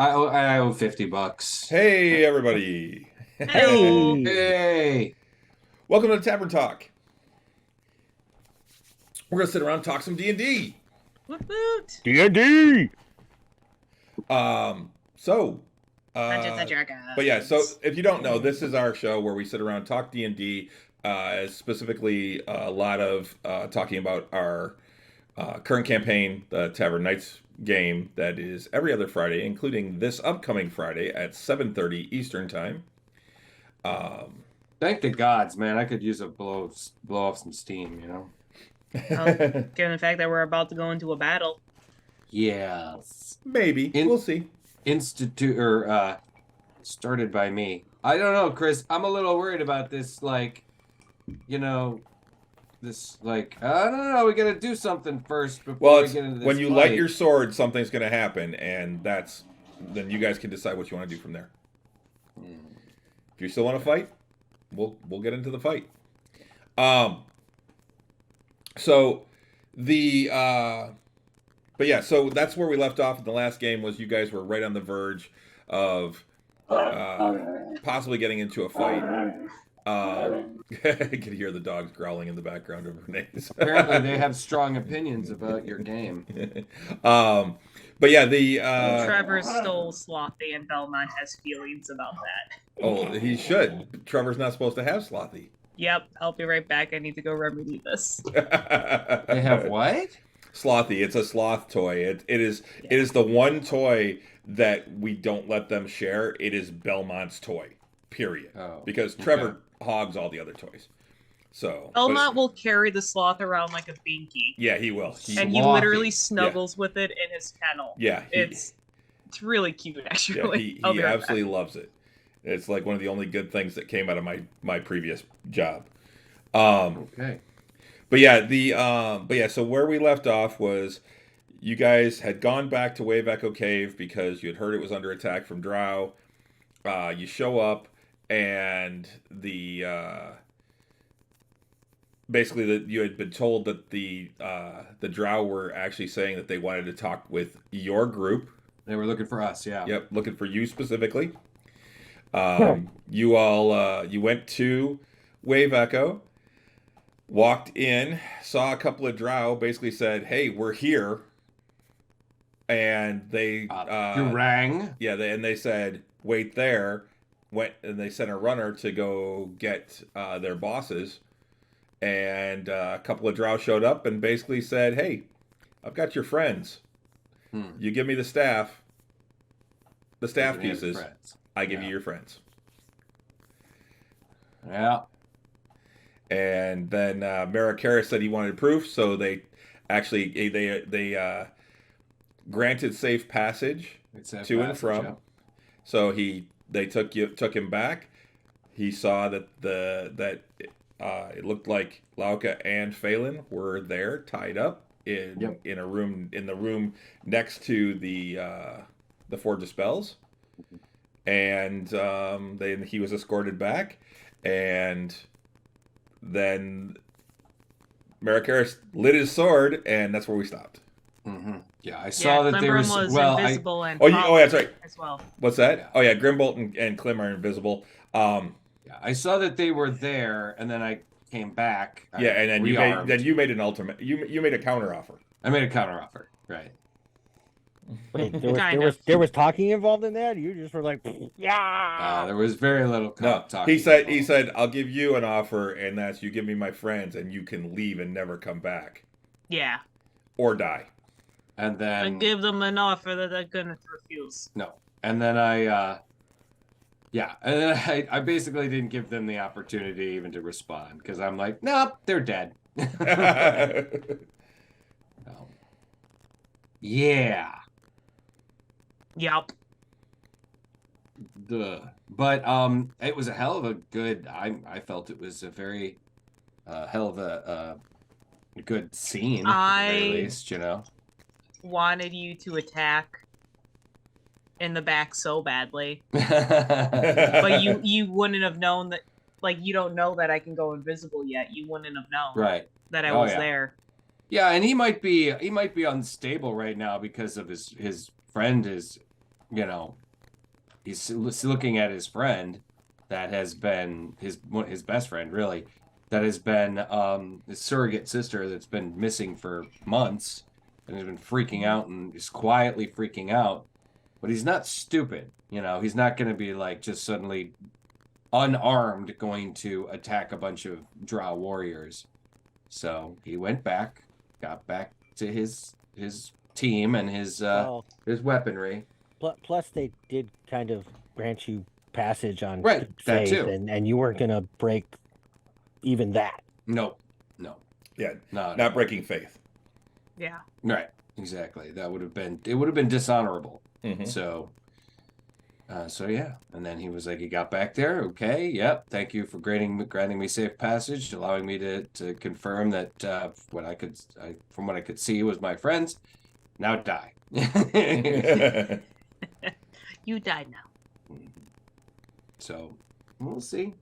I owe $50. Hey, everybody. Hello. Hey, Hey. Welcome to Tavern Talk. We're going to sit around and talk some D&D. Woot woot. D&D. Um, so, Dungeons and Dragons. but yeah, so if you don't know, this is our show where we sit around and talk D&D, specifically a lot of talking about our current campaign, the Tavern Knights game that is every other Friday, including this upcoming Friday at 7:30 Eastern Time. Thank the gods, man. I could use a blow off some steam, you know? Given the fact that we're about to go into a battle. Yes. Maybe. We'll see. Started by me. I don't know, Chris. I'm a little worried about this, I don't know, we gotta do something first before we get into this when you fight. light your sword, something's going to happen, and then you guys can decide what you want to do from there. If you still want to fight, we'll get into the fight. But yeah, so that's where we left off in the last game. Was you guys were right on the verge of possibly getting into a fight. I can hear the dogs growling in the background of Renee's. Apparently, they have strong opinions about your game. But yeah, Trevor stole Slothy and Belmont has feelings about that. Oh, he should. Trevor's not supposed to have Slothy. Yep, I'll be right back. I need to go remedy this. They have what? Slothy. It's a sloth toy. It is the one toy that we don't let them share. It is Belmont's toy. Period. Oh, because Trevor hogs all the other toys. So Belmont will carry the sloth around like a binky. Yeah, he will. And he literally snuggles with it in his kennel. Yeah. It's really cute, actually. Yeah, he absolutely loves it. It's like one of the only good things that came out of my previous job. Okay. But yeah, so where we left off was you guys had gone back to Wave Echo Cave because you had heard it was under attack from Drow. You show up and basically you had been told that the Drow were actually saying that they wanted to talk with your group. They were looking for us, yeah. Yep, looking for you specifically. You went to Wave Echo, walked in, saw a couple of Drow, basically said, "Hey, we're here," and they you rang. Yeah, they said, "Wait there." Went and they sent a runner to go get their bosses, and a couple of Drow showed up and basically said, "Hey, I've got your friends. You give me the staff pieces. I give you your friends." Yeah. And then Marikaris said he wanted proof, so they granted safe passage to and from. Yeah. So they took him back. He saw that it looked like Lauka and Phelan were there, tied up in a room in the room next to the Forge of Spells. And then he was escorted back, and then Marikaris lit his sword, and that's where we stopped. Mm-hmm. Yeah, I saw that there was invisible and that's right as well. What's that? Yeah. Oh yeah, Grimbolt and Klim are invisible. Yeah, I saw that they were there, and then I came back. Yeah, and then you made an ultimate. You made a counter offer. I made a counter offer, right? Wait, there was talking involved in that? You just were like, yeah. There was very little talking. He said, "I'll give you an offer, and that's you give me my friends, and you can leave and never come back." Yeah. Or die. And then I give them an offer that they're gonna refuse. No. And then I basically didn't give them the opportunity even to respond because I'm like, nope, they're dead. Yeah. Yep. But it was a hell of a good. I felt it was a very hell of a good scene. At the very least, wanted you to attack in the back so badly, but you wouldn't have known that. Like, you don't know that I can go invisible yet. You wouldn't have known that I was there. Yeah, and he might be unstable right now because of his friend is you know, he's looking at his friend that has been his best friend, really, that has been his surrogate sister that's been missing for months and has been freaking out and is quietly freaking out. But he's not stupid, you know. He's not going to be like just suddenly unarmed going to attack a bunch of drow warriors. So he went back, got back to his team and his weaponry. Plus, they did kind of grant you passage on right, that faith, too. and you weren't going to break even that. No. Yeah, not breaking faith. Yeah. Right, exactly. It would have been dishonorable. Mm-hmm. So yeah, and then he was like, he got back there. Okay, yep. Thank you for granting me safe passage, allowing me to confirm that from what I could see was my friends. Now die. You died now. So we'll see.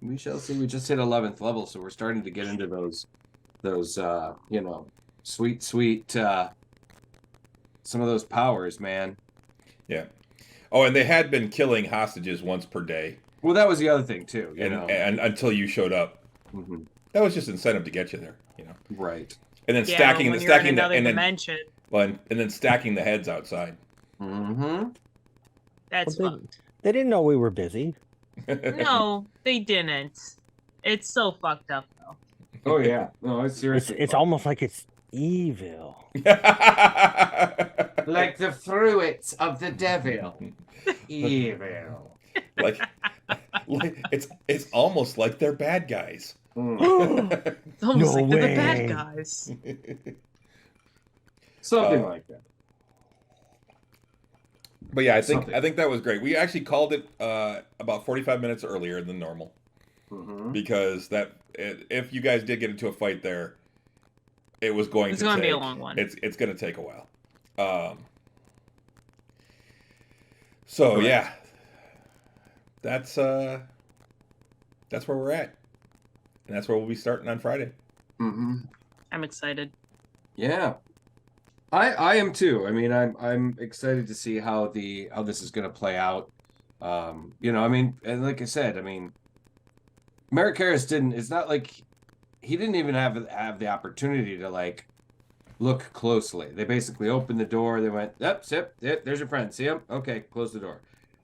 We shall see. We just hit 11th level, so we're starting to get into those sweet some of those powers, man. Yeah. Oh, and they had been killing hostages once per day. Well, that was the other thing too, and until you showed up. Mm-hmm. That was just incentive to get you there, Right. And then stacking the dimension. And then stacking the heads outside. Mm-hmm. That's fun. They didn't know we were busy. No, they didn't. It's so fucked up though. Oh yeah. No, it's seriously. It's almost like it's evil. Like the fruits of the devil. Evil. Like it's almost like they're bad guys. It's almost like they're the bad guys. Something like that. But yeah, I think that was great. We actually called it about 45 minutes earlier than normal, because if you guys did get into a fight there, it was going to be a long one. It's going to take a while. So yeah, that's where we're at, and that's where we'll be starting on Friday. Mm-hmm. I'm excited. Yeah. I am too. I mean, I'm excited to see how this is going to play out. I mean, and like I said, I mean, Merrick Harris didn't. It's not like he didn't even have the opportunity to like look closely. They basically opened the door. They went, "Yep, sip, yep, there's your friend. See him? Okay, close the door."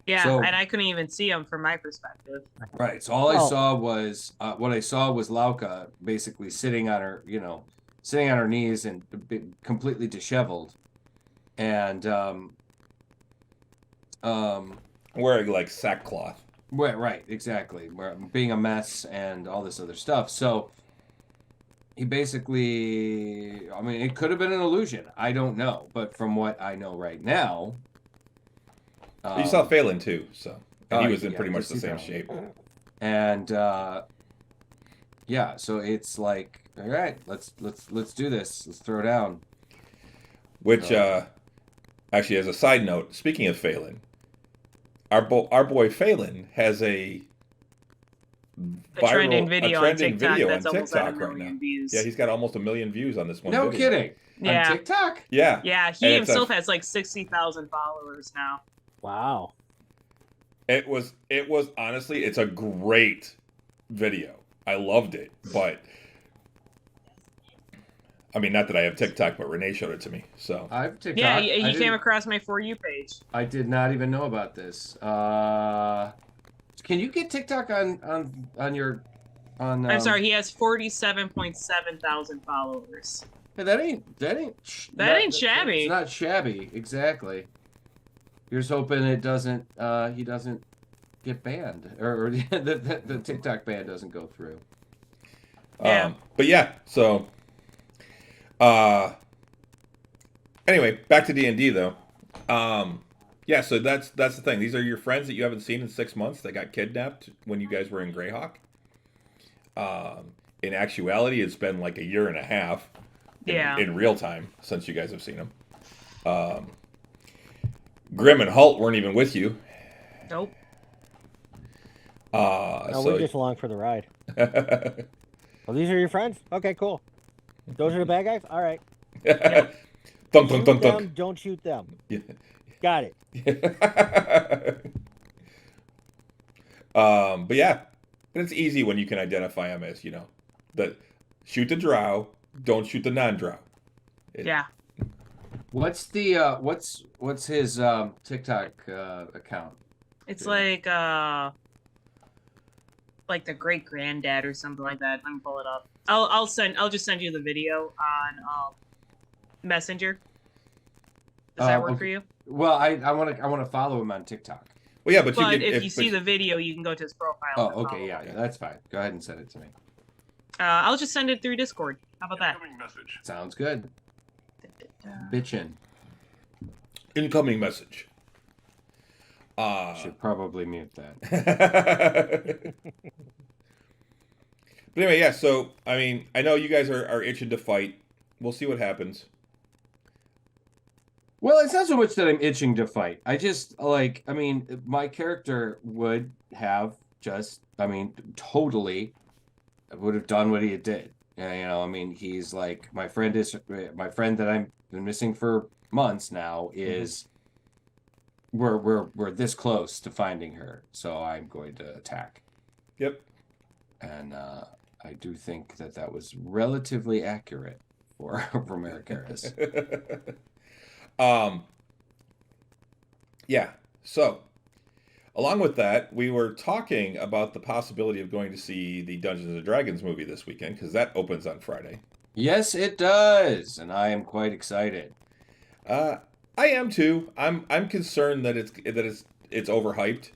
Yeah, and I couldn't even see him from my perspective. Right. So all I saw was Lauka basically sitting on her knees and completely disheveled, and wearing like sackcloth. Right, exactly. Being a mess and all this other stuff. So he basically, I mean, it could have been an illusion. I don't know, but from what I know right now, you saw Phelan too, so and he was in pretty much the same shape. And so it's like, all right, let's do this. Let's throw down. Which actually, as a side note, speaking of Phelan, our boy Phelan has a trending video on TikTok right now. Views. Yeah, he's got almost 1 million views on this one. No video. Kidding. Yeah. On TikTok? Yeah. Yeah, he himself has like 60,000 followers now. Wow. It was honestly, it's a great video. I loved it, but I mean, not that I have TikTok, but Renee showed it to me. So I have TikTok. Yeah, he came across my For You page. I did not even know about this. Can you get TikTok on your? I'm sorry, he has 47.7 thousand followers. Hey, that ain't shabby. It's not shabby, exactly. You're just hoping it doesn't. He doesn't get banned, or the TikTok ban doesn't go through. Yeah. But yeah, so. Anyway, back to D&D though. Yeah, so that's the thing. These are your friends that you haven't seen in 6 months that got kidnapped when you guys were in Greyhawk. In actuality, it's been like 1.5 years. In real time since you guys have seen them. Grim and Halt weren't even with you. Nope. No, we're just along for the ride. Well, these are your friends? Okay, cool. Those are the bad guys? All right. Thunk, Shoot thunk, thunk, them, thunk. don't shoot them. Yeah. Got it. But yeah, it's easy when you can identify them as, the shoot the drow, don't shoot the non-drow. Yeah. What's the what's his TikTok account? It's like the great granddad or something like that. Let me pull it up. I'll just send you the video on Messenger. Does that work for you? Well, I want to follow him on TikTok. Well, yeah, but if you see the video, you can go to his profile. Oh, okay, yeah, that's fine. Go ahead and send it to me. I'll just send it through Discord. How about that? Message. Sounds good. Bitchin'. Incoming message. Should probably mute that. But anyway, yeah, so, I mean, I know you guys are itching to fight. We'll see what happens. Well, it's not so much that I'm itching to fight. I just, my character would have totally would have done what he did. He's like, my friend that I've been missing for months now is, we're this close to finding her, so I'm going to attack. Yep. And I do think that was relatively accurate for Americaris. Yeah. So, along with that, we were talking about the possibility of going to see the Dungeons and Dragons movie this weekend because that opens on Friday. Yes, it does, and I am quite excited. I am too. I'm concerned that it's overhyped.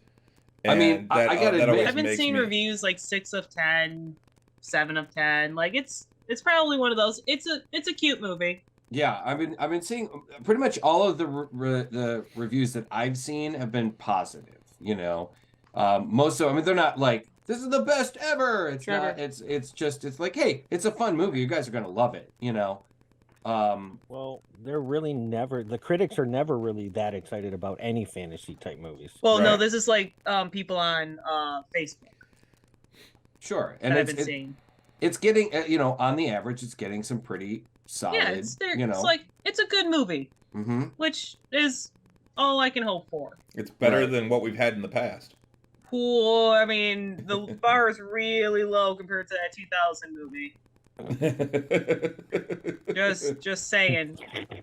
And I gotta admit, I've been seeing reviews like 6 of 10, 7 of 10. Like it's probably one of those. It's a cute movie. Yeah, I've been seeing pretty much all of the reviews that I've seen have been positive. Most of them. They're not like this is the best ever. It's not. It's like, hey, it's a fun movie. You guys are gonna love it. Well, they're really never. The critics are never really that excited about any fantasy type movies. Well, right. No, this is like people on Facebook. Sure, and I've been seeing. It's getting on the average, it's getting some pretty solid. Yeah, it's like it's a good movie, which is all I can hope for. It's better than what we've had in the past. Cool. I mean, the bar is really low compared to that 2000 movie. just saying.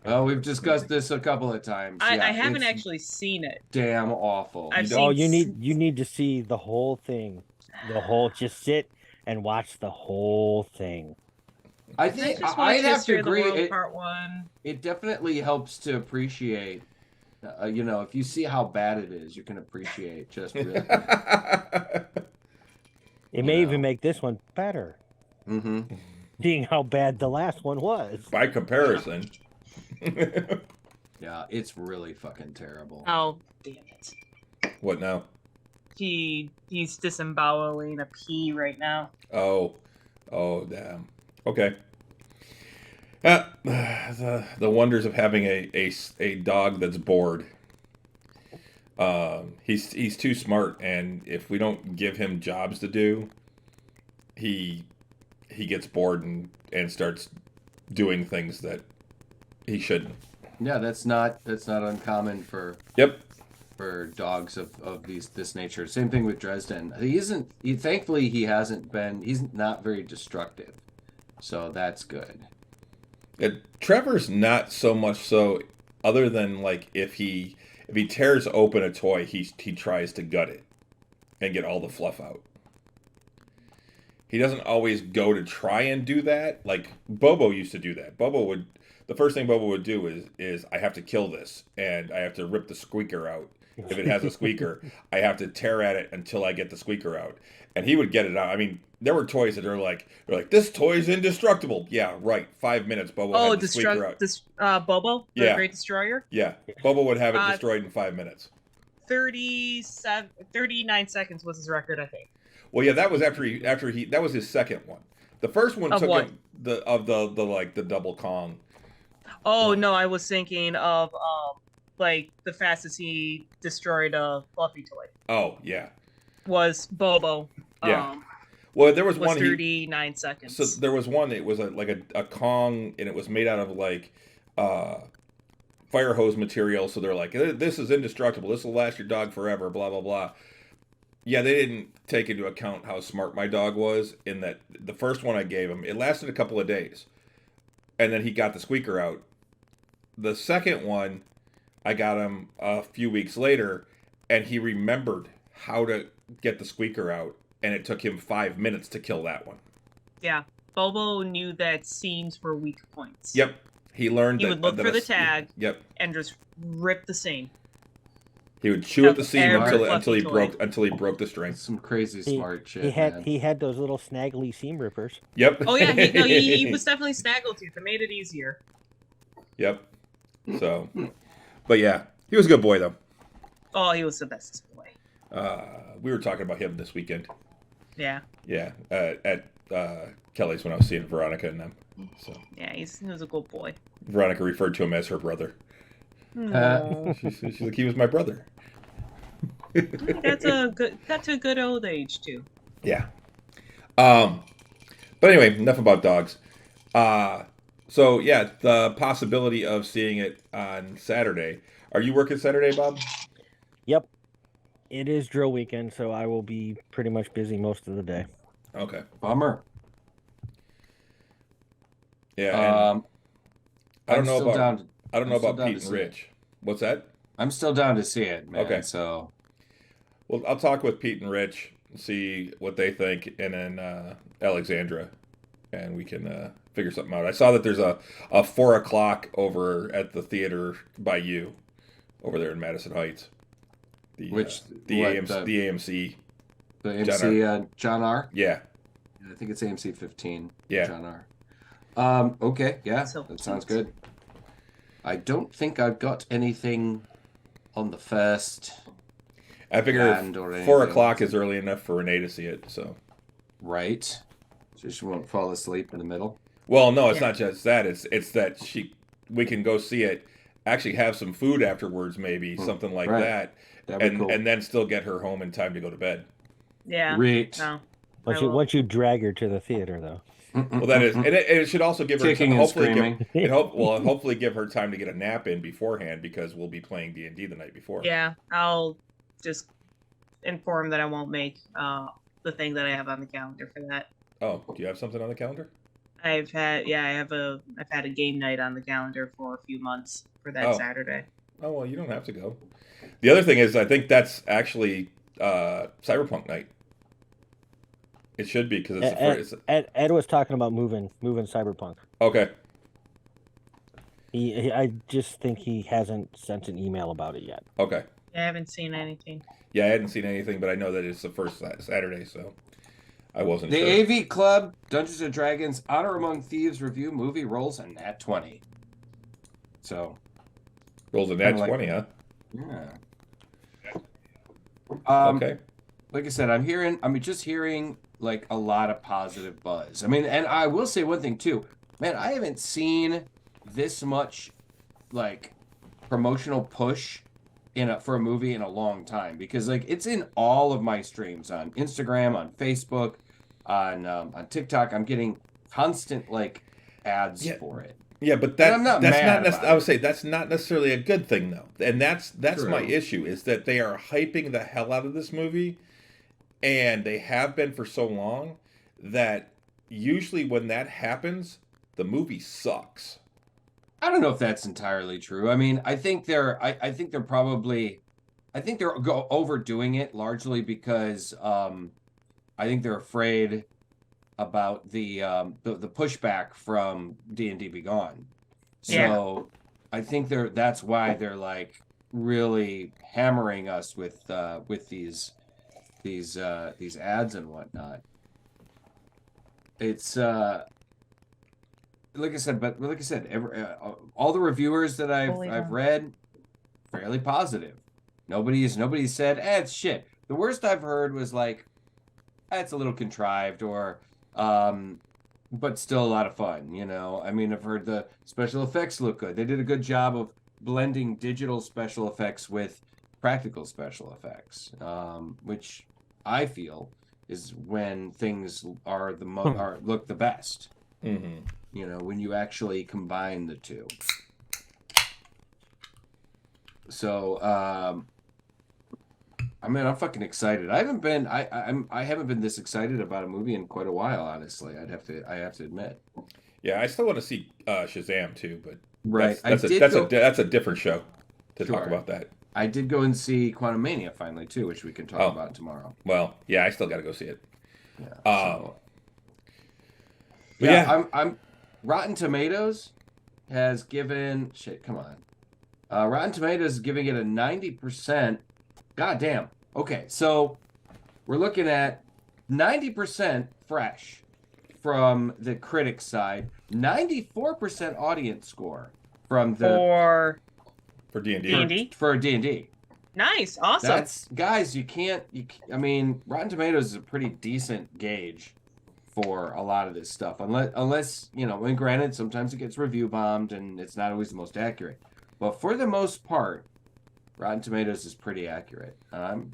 Well, we've discussed this a couple of times. I haven't actually seen it. Damn awful. You need to see the whole thing. Just sit and watch the whole thing. I think I'd have to agree. Part 1. It definitely helps to appreciate. If you see how bad it is, you can appreciate just really. It may even make this one better. Mm-hmm. Seeing how bad the last one was. By comparison. Yeah, it's really fucking terrible. Oh, damn it. What now? He's disemboweling a pee right now. Oh, damn. Okay. The wonders of having a dog that's bored. He's too smart, and if we don't give him jobs to do, he gets bored and starts doing things that he shouldn't. Yeah, that's not uncommon for dogs of this nature. Same thing with Dresden. Thankfully he's not very destructive. So that's good. Trevor's not so much so, other than like if he tears open a toy, he tries to gut it and get all the fluff out. He doesn't always go to try and do that. Like Bobo used to do that. The first thing Bobo would do is I have to kill this and I have to rip the squeaker out. If it has a squeaker, I have to tear at it until I get the squeaker out. And he would get it out. I mean, there were toys that are like this toy is indestructible. Yeah, right. 5 minutes, Bobo had the squeaker out. Bobo, the Great Destroyer. Yeah, Bobo would have it destroyed in 5 minutes. 39 seconds was his record, I think. Well, yeah, that was after he that was his second one. The first one took him the double Kong. Oh no, I was thinking of like the fastest he destroyed a Fluffy toy. Oh yeah, was Bobo. Yeah. Well, there was one 39 seconds. So there was one. It was like a Kong, and it was made out of like fire hose material, so they're like, this is indestructible. This will last your dog forever. Blah blah blah. Yeah, they didn't take into account how smart my dog was. In that, the first one I gave him, it lasted a couple of days, and then he got the squeaker out. The second one, I got him a few weeks later, and he remembered how to get the squeaker out, and it took him 5 minutes to kill that one. Yeah, Bobo knew that seams were weak points. Yep, he learned. He would look for the tag. Yep, and just rip the seam. He would chew at the seam until he toy. broke the string. Some crazy smart shit. He had those little snaggly seam rippers. Yep. Oh yeah, he was definitely snaggletooth. It made it easier. Yep. So, but yeah, he was a good boy though. Oh, he was the bestest boy. We were talking about him this weekend. Yeah. Yeah, at Kelly's when I was seeing Veronica and them. So. Yeah, he was a good boy. Veronica referred to him as her brother. She's like, he was my brother. That's a good old age too. Yeah. But anyway, enough about dogs. So yeah, the possibility of seeing it on Saturday. Are you working Saturday, Bob? Yep. It is drill weekend, so I will be pretty much busy most of the day. Okay. Bummer. Yeah. I don't know about Pete and Rich. What's that? I'm still down to see it, man. Okay. So, well, I'll talk with Pete and Rich, see what they think, and then Alexandra, and we can figure something out. I saw that there's a 4:00 over at the theater by you, over there in Madison Heights. The AMC. The AMC John R. Yeah. I think it's AMC 15. Yeah. John R. Okay. Yeah. So that sounds good. I don't think I've got anything on the first. I figure 4:00 is early enough for Renee to see it. So. Right. So she won't fall asleep in the middle. Well, no, it's not just that. It's that we can go see it, actually have some food afterwards, maybe something like that, and then still get her home in time to go to bed. Yeah. Right. No. Once you drag her to the theater, though. Well, that is, and it should also give her kicking and screaming. Hopefully give her time to get a nap in beforehand, because we'll be playing D&D the night before. Yeah, I'll just inform that I won't make the thing that I have on the calendar for that. Oh, do you have something on the calendar? I've had a game night on the calendar for a few months for that Saturday. Oh well, you don't have to go. The other thing is, I think that's actually Cyberpunk night. It should be, because it's Ed was talking about moving Cyberpunk. Okay. I just think he hasn't sent an email about it yet. Okay. I haven't seen anything. Yeah, I hadn't seen anything, but I know that it's the first Saturday, so I wasn't sure. The AV Club Dungeons & Dragons Honor Among Thieves review movie rolls a nat 20. So. Rolls a nat 20, huh? Yeah. Okay. Like I said, I'm just hearing like a lot of positive buzz. I mean, and I will say one thing too, man, I haven't seen this much like promotional push for a movie in a long time, because like it's in all of my streams on Instagram, on Facebook, on TikTok. I'm getting constant like ads for it. Yeah, but that's not I would say that's not necessarily a good thing though. And that's my issue, is that they are hyping the hell out of this movie. And they have been for so long that usually when that happens, the movie sucks. I don't know if that's entirely true. I mean, I think they're overdoing it largely because I think they're afraid about the pushback from D&D Begone. So I think that's why they're like really hammering us with these ads and whatnot. It's like I said, all the reviewers that I've read, fairly positive. Nobody's said, it's shit. The worst I've heard was like, it's a little contrived, or but still a lot of fun, you know. I mean, I've heard the special effects look good. They did a good job of blending digital special effects with practical special effects, which I feel is when things are look the best. Mm-hmm. You know, when you actually combine the two. So, I mean, I'm fucking excited. I haven't been I haven't been this excited about a movie in quite a while, honestly. I have to admit. Yeah, I still want to see Shazam too, but Right. that's a different show to talk about that. I did go and see Quantum Mania finally too, which we can talk about tomorrow. Well, yeah, I still got to go see it. Yeah. Yeah, I'm Rotten Tomatoes has given come on. Rotten Tomatoes is giving it a 90%. God damn. Okay, so we're looking at 90% fresh from the critic side, 94% audience score from the for D&D. For D&D. Nice, awesome. That's guys, I mean, Rotten Tomatoes is a pretty decent gauge for a lot of this stuff, unless and granted, sometimes it gets review bombed and it's not always the most accurate, but for the most part, Rotten Tomatoes is pretty accurate. I'm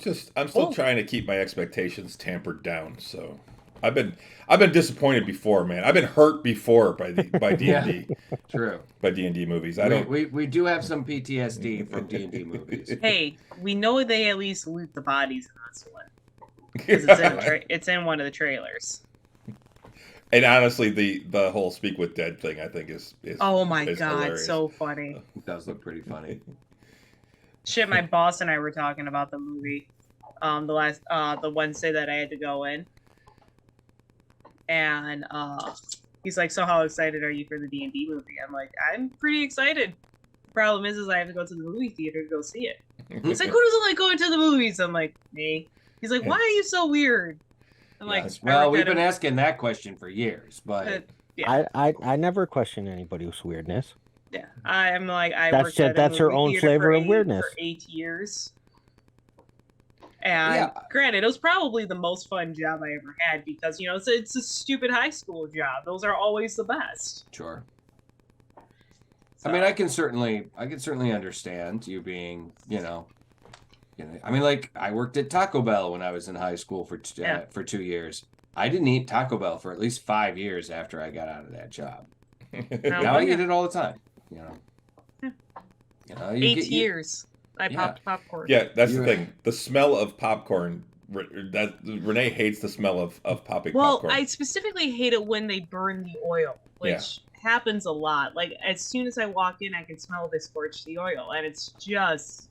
still trying to keep my expectations tampered down. So I've been disappointed before, man. I've been hurt before by D&D. Yeah, true. By D&D movies. We do have some PTSD from D&D movies. Hey, we know they at least loot the bodies in this one. It's in one of the trailers. And honestly, the whole Speak with Dead thing, I think is oh my god, hilarious. So funny. It does look pretty funny. Shit, my boss and I were talking about the movie, the Wednesday that I had to go in, and he's like, "So how excited are you for the D&D movie?" I'm like, "I'm pretty excited." The problem is I have to go to the movie theater to go see it. He's like, "Who doesn't like going to the movies?" I'm like, "Me." He's like, "Why are you so weird?" I'm like, well, we've been asking that question for years, but yeah. I never question anybody's weirdness. Yeah, I'm like, that's her own flavor of weirdness. For 8 years, and granted, it was probably the most fun job I ever had because it's a stupid high school job. Those are always the best. Sure. So. I mean, I can certainly understand you being, I mean, like I worked at Taco Bell when I was in high school for 2 years. I didn't eat Taco Bell for at least 5 years after I got out of that job. Now I eat it all the time. 8 years. I popped popcorn. Yeah, that's the thing. The smell of popcorn. Renee hates the smell of popping popcorn. Well, I specifically hate it when they burn the oil, which happens a lot. Like as soon as I walk in, I can smell they scorched the oil, and it's just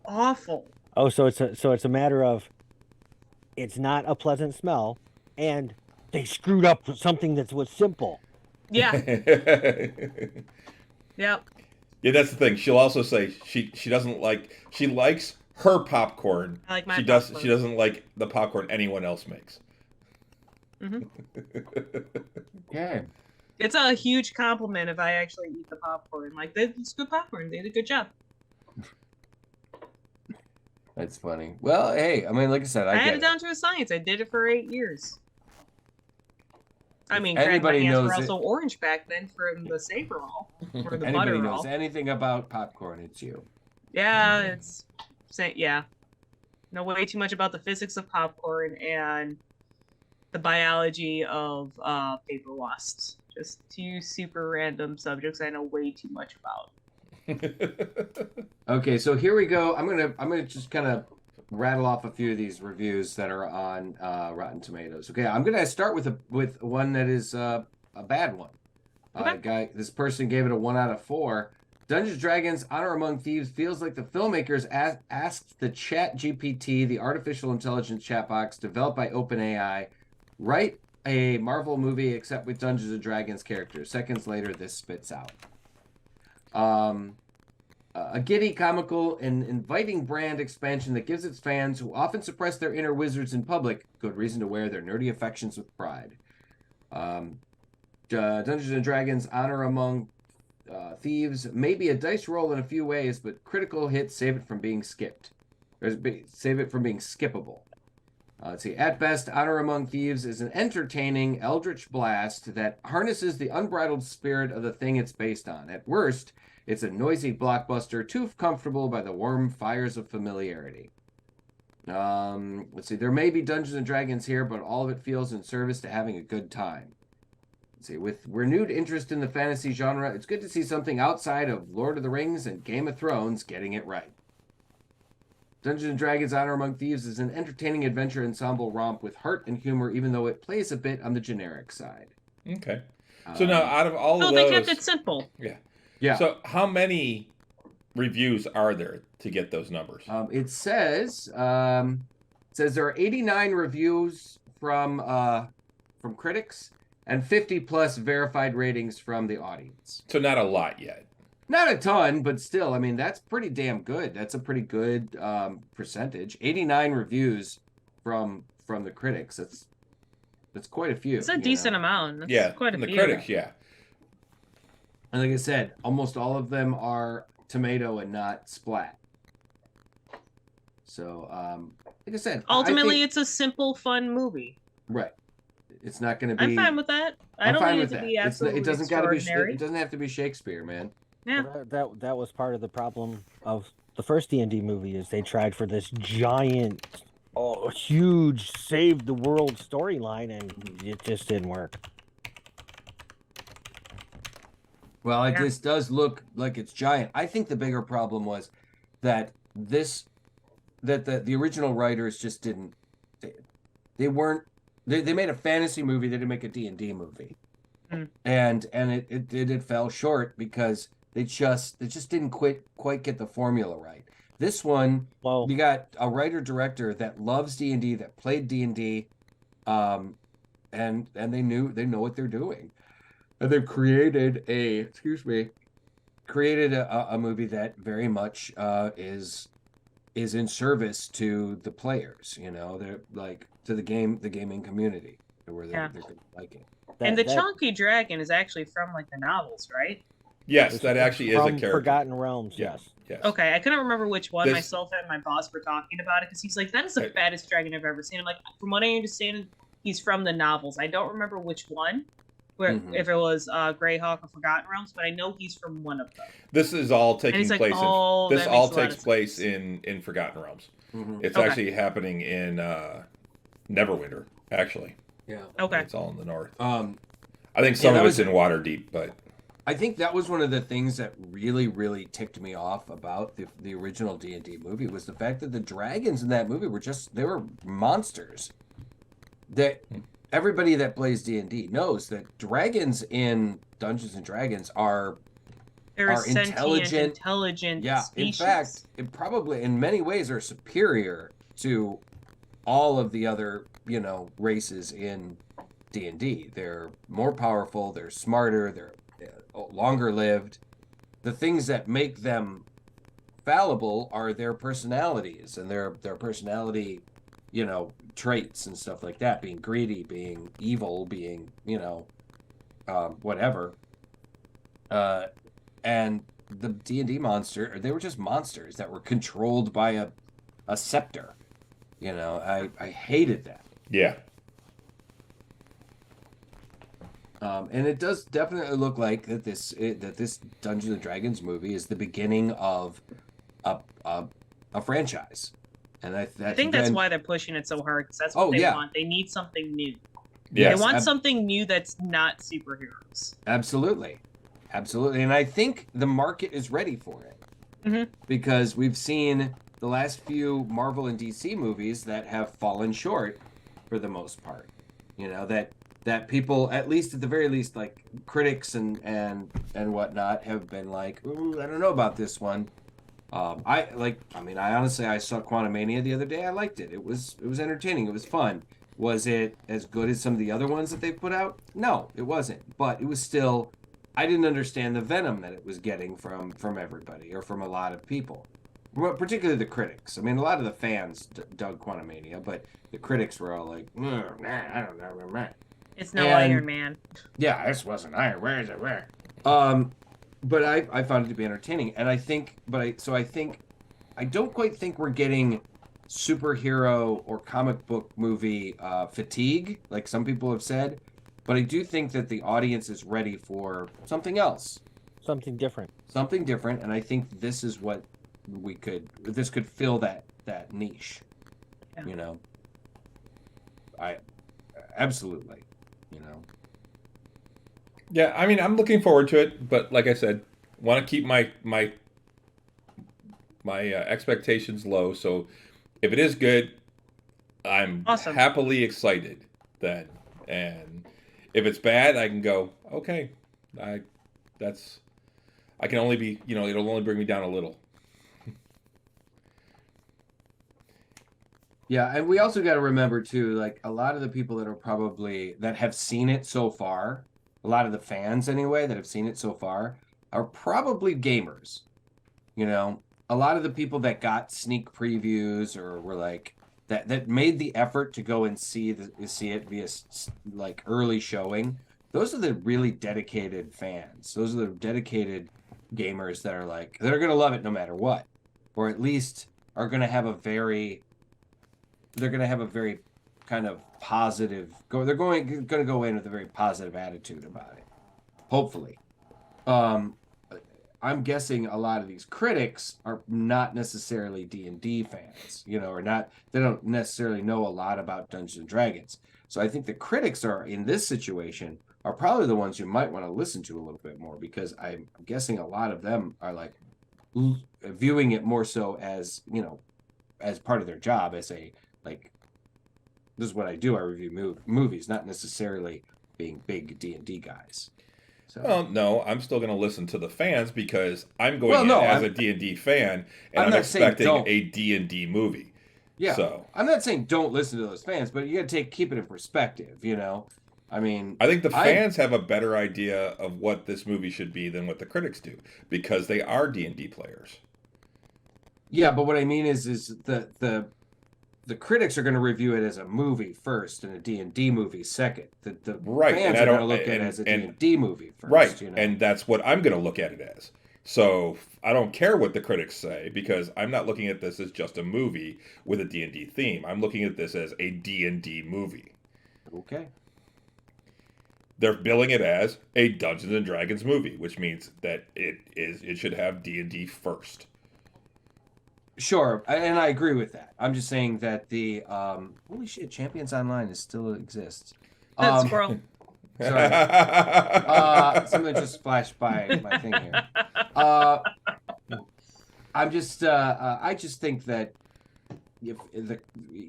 awful. Oh, so it's a matter of it's not a pleasant smell, and they screwed up something that was simple. Yeah. Yep. Yeah, that's the thing. She'll also say she likes her popcorn. I like my popcorn. She doesn't like the popcorn anyone else makes. Mm-hmm. Okay. It's a huge compliment if I actually eat the popcorn. Like, it's good popcorn. They did a good job. That's funny. Well, hey, I mean, like I said, I had it down to a science. I did it for 8 years. I mean, anybody my hands knows were also orange back then from the Saver roll or the anybody butter knows roll. anything about popcorn, it's you. Yeah, know way too much about the physics of popcorn and the biology of paper wasps. Just 2 super random subjects I know way too much about. Okay, so here we go. I'm gonna just kind of rattle off a few of these reviews that are on Rotten Tomatoes. Okay, I'm gonna start with one that is a bad one. Okay. This person gave it a 1 out of 4. Dungeons & Dragons: Honor Among Thieves feels like the filmmakers asked the ChatGPT, the artificial intelligence chat box developed by OpenAI, write a Marvel movie except with Dungeons & Dragons characters. Seconds later, this spits out. A giddy, comical, and inviting brand expansion that gives its fans, who often suppress their inner wizards in public, good reason to wear their nerdy affections with pride. Dungeons & Dragons: Honor Among Thieves may be a dice roll in a few ways, but critical hits save it from being skipped. Save it from being skippable. Let's see. At best, Honor Among Thieves is an entertaining eldritch blast that harnesses the unbridled spirit of the thing it's based on. At worst, it's a noisy blockbuster, too comfortable by the warm fires of familiarity. Let's see. There may be Dungeons & Dragons here, but all of it feels in service to having a good time. let's see, with renewed interest in the fantasy genre, it's good to see something outside of Lord of the Rings and Game of Thrones getting it right. Dungeons & Dragons Honor Among Thieves is an entertaining adventure ensemble romp with heart and humor, even though it plays a bit on the generic side. Okay. So now, out of all of those... they kept it simple. Yeah. Yeah. So how many reviews are there to get those numbers? It says there are 89 reviews from critics and 50 plus verified ratings from the audience. So not a lot yet. Not a ton, but still, I mean, that's pretty damn good. That's a pretty good percentage. 89 reviews from the critics. That's quite a few. It's a decent amount. That's yeah, quite a the few. critics, yeah. And like I said, almost all of them are tomato and not splat. So, like I said, ultimately, it's a simple, fun movie. Right. It's not going to be. I'm fine with that. I don't need it to be absolutely extraordinary. It doesn't have to be Shakespeare, man. Yeah. Well, that was part of the problem of the first D&D movie is they tried for this giant, huge save the world storyline, and it just didn't work. Well, this does look like it's giant. I think the bigger problem was that the original writers just didn't. They made a fantasy movie. They didn't make a D&D movie, and it fell short because they just didn't quite get the formula right. This one, you got a writer-director that loves D&D, that played D&D, and they know what they're doing. And they've created a movie that very much is in service to the players. You know, they're like to the gaming community, where they're gonna like it. And the Chunky Dragon is actually from like the novels, right? Yes, that actually is a character. Forgotten Realms. Yes. Okay, I couldn't remember which one. Myself and my boss were talking about it because he's like, "That is the fattest dragon I've ever seen." I'm like, from what I understand, he's from the novels. I don't remember which one. If it was Greyhawk or Forgotten Realms, but I know he's from one of them. This is all taking place. This all takes place in Forgotten Realms. Mm-hmm. It's actually happening in Neverwinter, actually. Yeah. Okay. It's all in the north. I think some of it's in Waterdeep, but I think that was one of the things that really, really ticked me off about the original D&D movie was the fact that the dragons in that movie they were monsters. That. Everybody that plays D&D knows that dragons in Dungeons and Dragons are intelligent. Yeah, species. In fact, it probably in many ways are superior to all of the other, races in D&D. They're more powerful, they're smarter, they're longer lived. The things that make them fallible are their personalities and their personality traits and stuff like that, being greedy, being evil, being whatever, and the D&D monster, they were just monsters that were controlled by a scepter. I hated that. Yeah. And it does definitely look like that this Dungeons and Dragons movie is the beginning of a franchise. And I think that's why they're pushing it so hard, because that's what they want. They need something new. Yes. They want something new that's not superheroes. Absolutely. And I think the market is ready for it. Because we've seen the last few Marvel and DC movies that have fallen short for the most part. That people, at least at the very least, like critics and whatnot, have been like, ooh, I don't know about this one. I honestly, I saw Quantumania the other day. I liked it. It was entertaining. It was fun. Was it as good as some of the other ones that they've put out? No, it wasn't. But it was still, I didn't understand the venom that it was getting from everybody or from a lot of people, particularly the critics. I mean, a lot of the fans dug Quantumania, but the critics were all like, nah, I don't know. It's no Iron Man. Yeah, this wasn't Iron. Where is it? Where? But I found it to be entertaining, and I don't quite think we're getting superhero or comic book movie fatigue, like some people have said, but I do think that the audience is ready for something else, something different, and I think this is what this could fill that niche. Yeah. I absolutely. Yeah, I mean, I'm looking forward to it, but like I said, want to keep my expectations low. So if it is good, I'm Awesome. happily excited then. And if it's bad, I can go, okay, I that's I can only be, it'll only bring me down a little. Yeah, and we also got to remember too, like a lot of the people that have seen it so far, a lot of the fans anyway that have seen it so far are probably gamers. You know, a lot of the people that got sneak previews or were like that made the effort to go and see it via like early showing. Those are the really dedicated fans. Those are the dedicated gamers that are gonna love it no matter what, or at least are gonna have a very they're going to have a very kind of positive they're going to go in with a very positive attitude about it, hopefully. um I'm guessing a lot of these critics are not necessarily D&D fans, or not, they don't necessarily know a lot about Dungeons and Dragons. So I think the critics are in this situation are probably the ones you might want to listen to a little bit more, because I'm guessing a lot of them are like viewing it more so as, as part of their job, as a like, this is what I do. I review movies, not necessarily being big D&D guys. So. Well, no, I'm still going to listen to the fans because I'm going as a D&D fan, and I'm expecting a D&D movie. Yeah. So I'm not saying don't listen to those fans, but you got to keep it in perspective. I mean, I think the fans have a better idea of what this movie should be than what the critics do, because they are D&D players. Yeah, but what I mean is the critics are going to review it as a movie first and a D&D movie second. The fans are going to look at it as a D&D movie first. Right, and that's what I'm going to look at it as. So I don't care what the critics say, because I'm not looking at this as just a movie with a D&D theme. I'm looking at this as a D&D movie. Okay. They're billing it as a Dungeons and Dragons movie, which means that it should have D&D first. Sure, and I agree with that. I'm just saying that the holy shit, Champions Online still exists. Squirrel. Sorry. Something just flashed by my thing here. I'm just I just think that if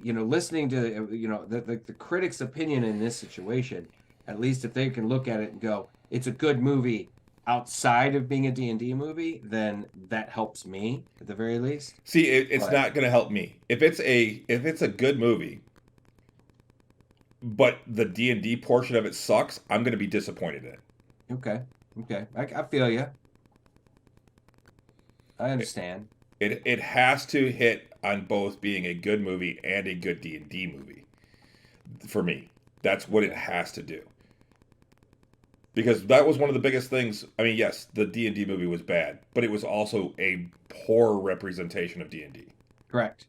listening to the critics' opinion in this situation, at least if they can look at it and go, it's a good movie outside of being a D&D movie, then that helps me at the very least. See, it's not going to help me. If it's a good movie, but the D&D portion of it sucks, I'm going to be disappointed in it. Okay. I feel you. I understand. It has to hit on both being a good movie and a good D&D movie. For me, that's what it has to do. Because that was one of the biggest things. I mean, yes, the D&D movie was bad, but it was also a poor representation of D&D. Correct.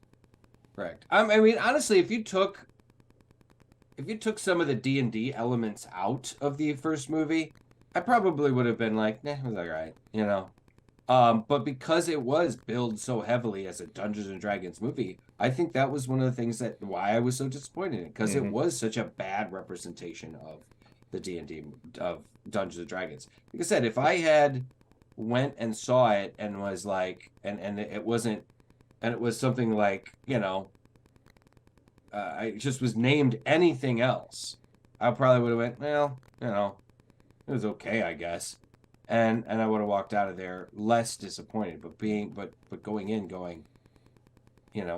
I mean, honestly, if you took some of the D&D elements out of the first movie, I probably would have been like, it was all right, But because it was billed so heavily as a Dungeons and Dragons movie, I think that was one of the things why I was so disappointed in it, because it was such a bad representation of the D&D of Dungeons and Dragons. Like I said, if I had went and saw it and was like, and it wasn't, and it was something like, I just was named anything else, I probably would have went, well, it was okay, I guess. And I would have walked out of there less disappointed, but going,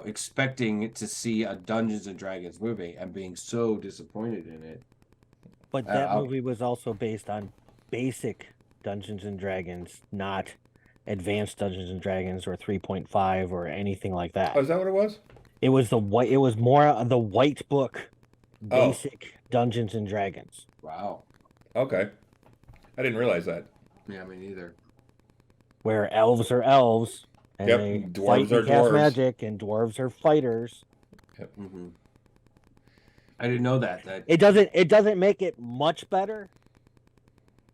expecting to see a Dungeons and Dragons movie and being so disappointed in it. But that movie was also based on basic Dungeons and Dragons, not advanced Dungeons and Dragons or 3.5 or anything like that. Oh, is that what it was? It was it was more of the white book, basic Dungeons and Dragons. Wow. Okay. I didn't realize that. Yeah, me neither. Where elves are elves, and dwarves are cast dwarves. Magic, and dwarves are fighters. Yep. Mm-hmm. I didn't know that. It doesn't make it much better.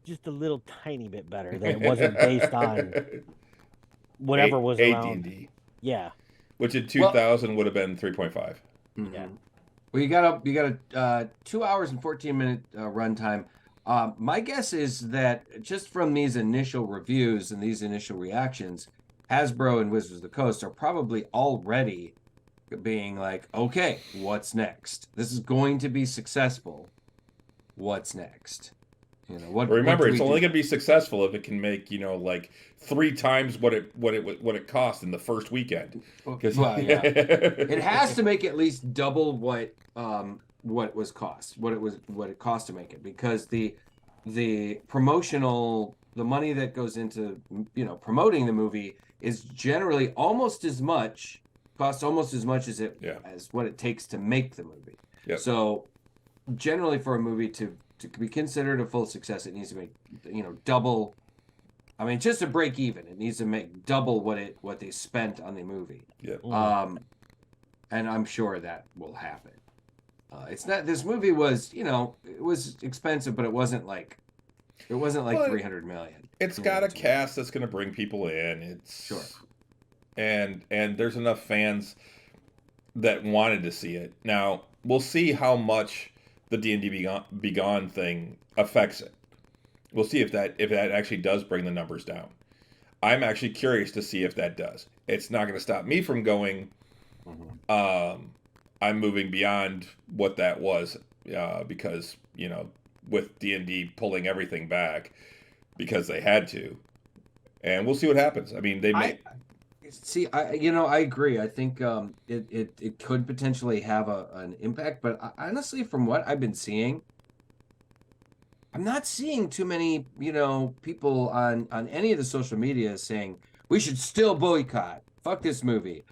Just a little tiny bit better. That it wasn't based on whatever was around. D&D. Yeah. Which in 2000 would have been 3.5. Mm-hmm. Yeah. Well, you got a 2 hours and 14 minute runtime. My guess is that just from these initial reviews and these initial reactions, Hasbro and Wizards of the Coast are probably already being like, okay, what's next? This is going to be successful. What's next? You know, Remember, what it's only going to be successful if it can make, like 3 times what it cost in the first weekend. Well, yeah, it has to make at least double what it cost to make it, because the promotional, the money that goes into promoting the movie is generally costs almost as much as as what it takes to make the movie. Yep. So generally, for a movie to be considered a full success, it needs to make double. I mean, just to break even, it needs to make double what they spent on the movie. Yeah. And I'm sure that will happen. It's not. This movie was, it was expensive, but it wasn't like 300 million. It's got a cast that's going to bring people in. It's sure. And there's enough fans that wanted to see it. Now we'll see how much the D&D Begone thing affects it. We'll see if that actually does bring the numbers down. I'm actually curious to see if that does. It's not going to stop me from going. I'm moving beyond what that was because with D&D pulling everything back because they had to, and we'll see what happens. I mean, I agree. I think it could potentially have an impact, but honestly, from what I've been seeing, I'm not seeing too many, people on any of the social media saying we should still boycott. Fuck this movie.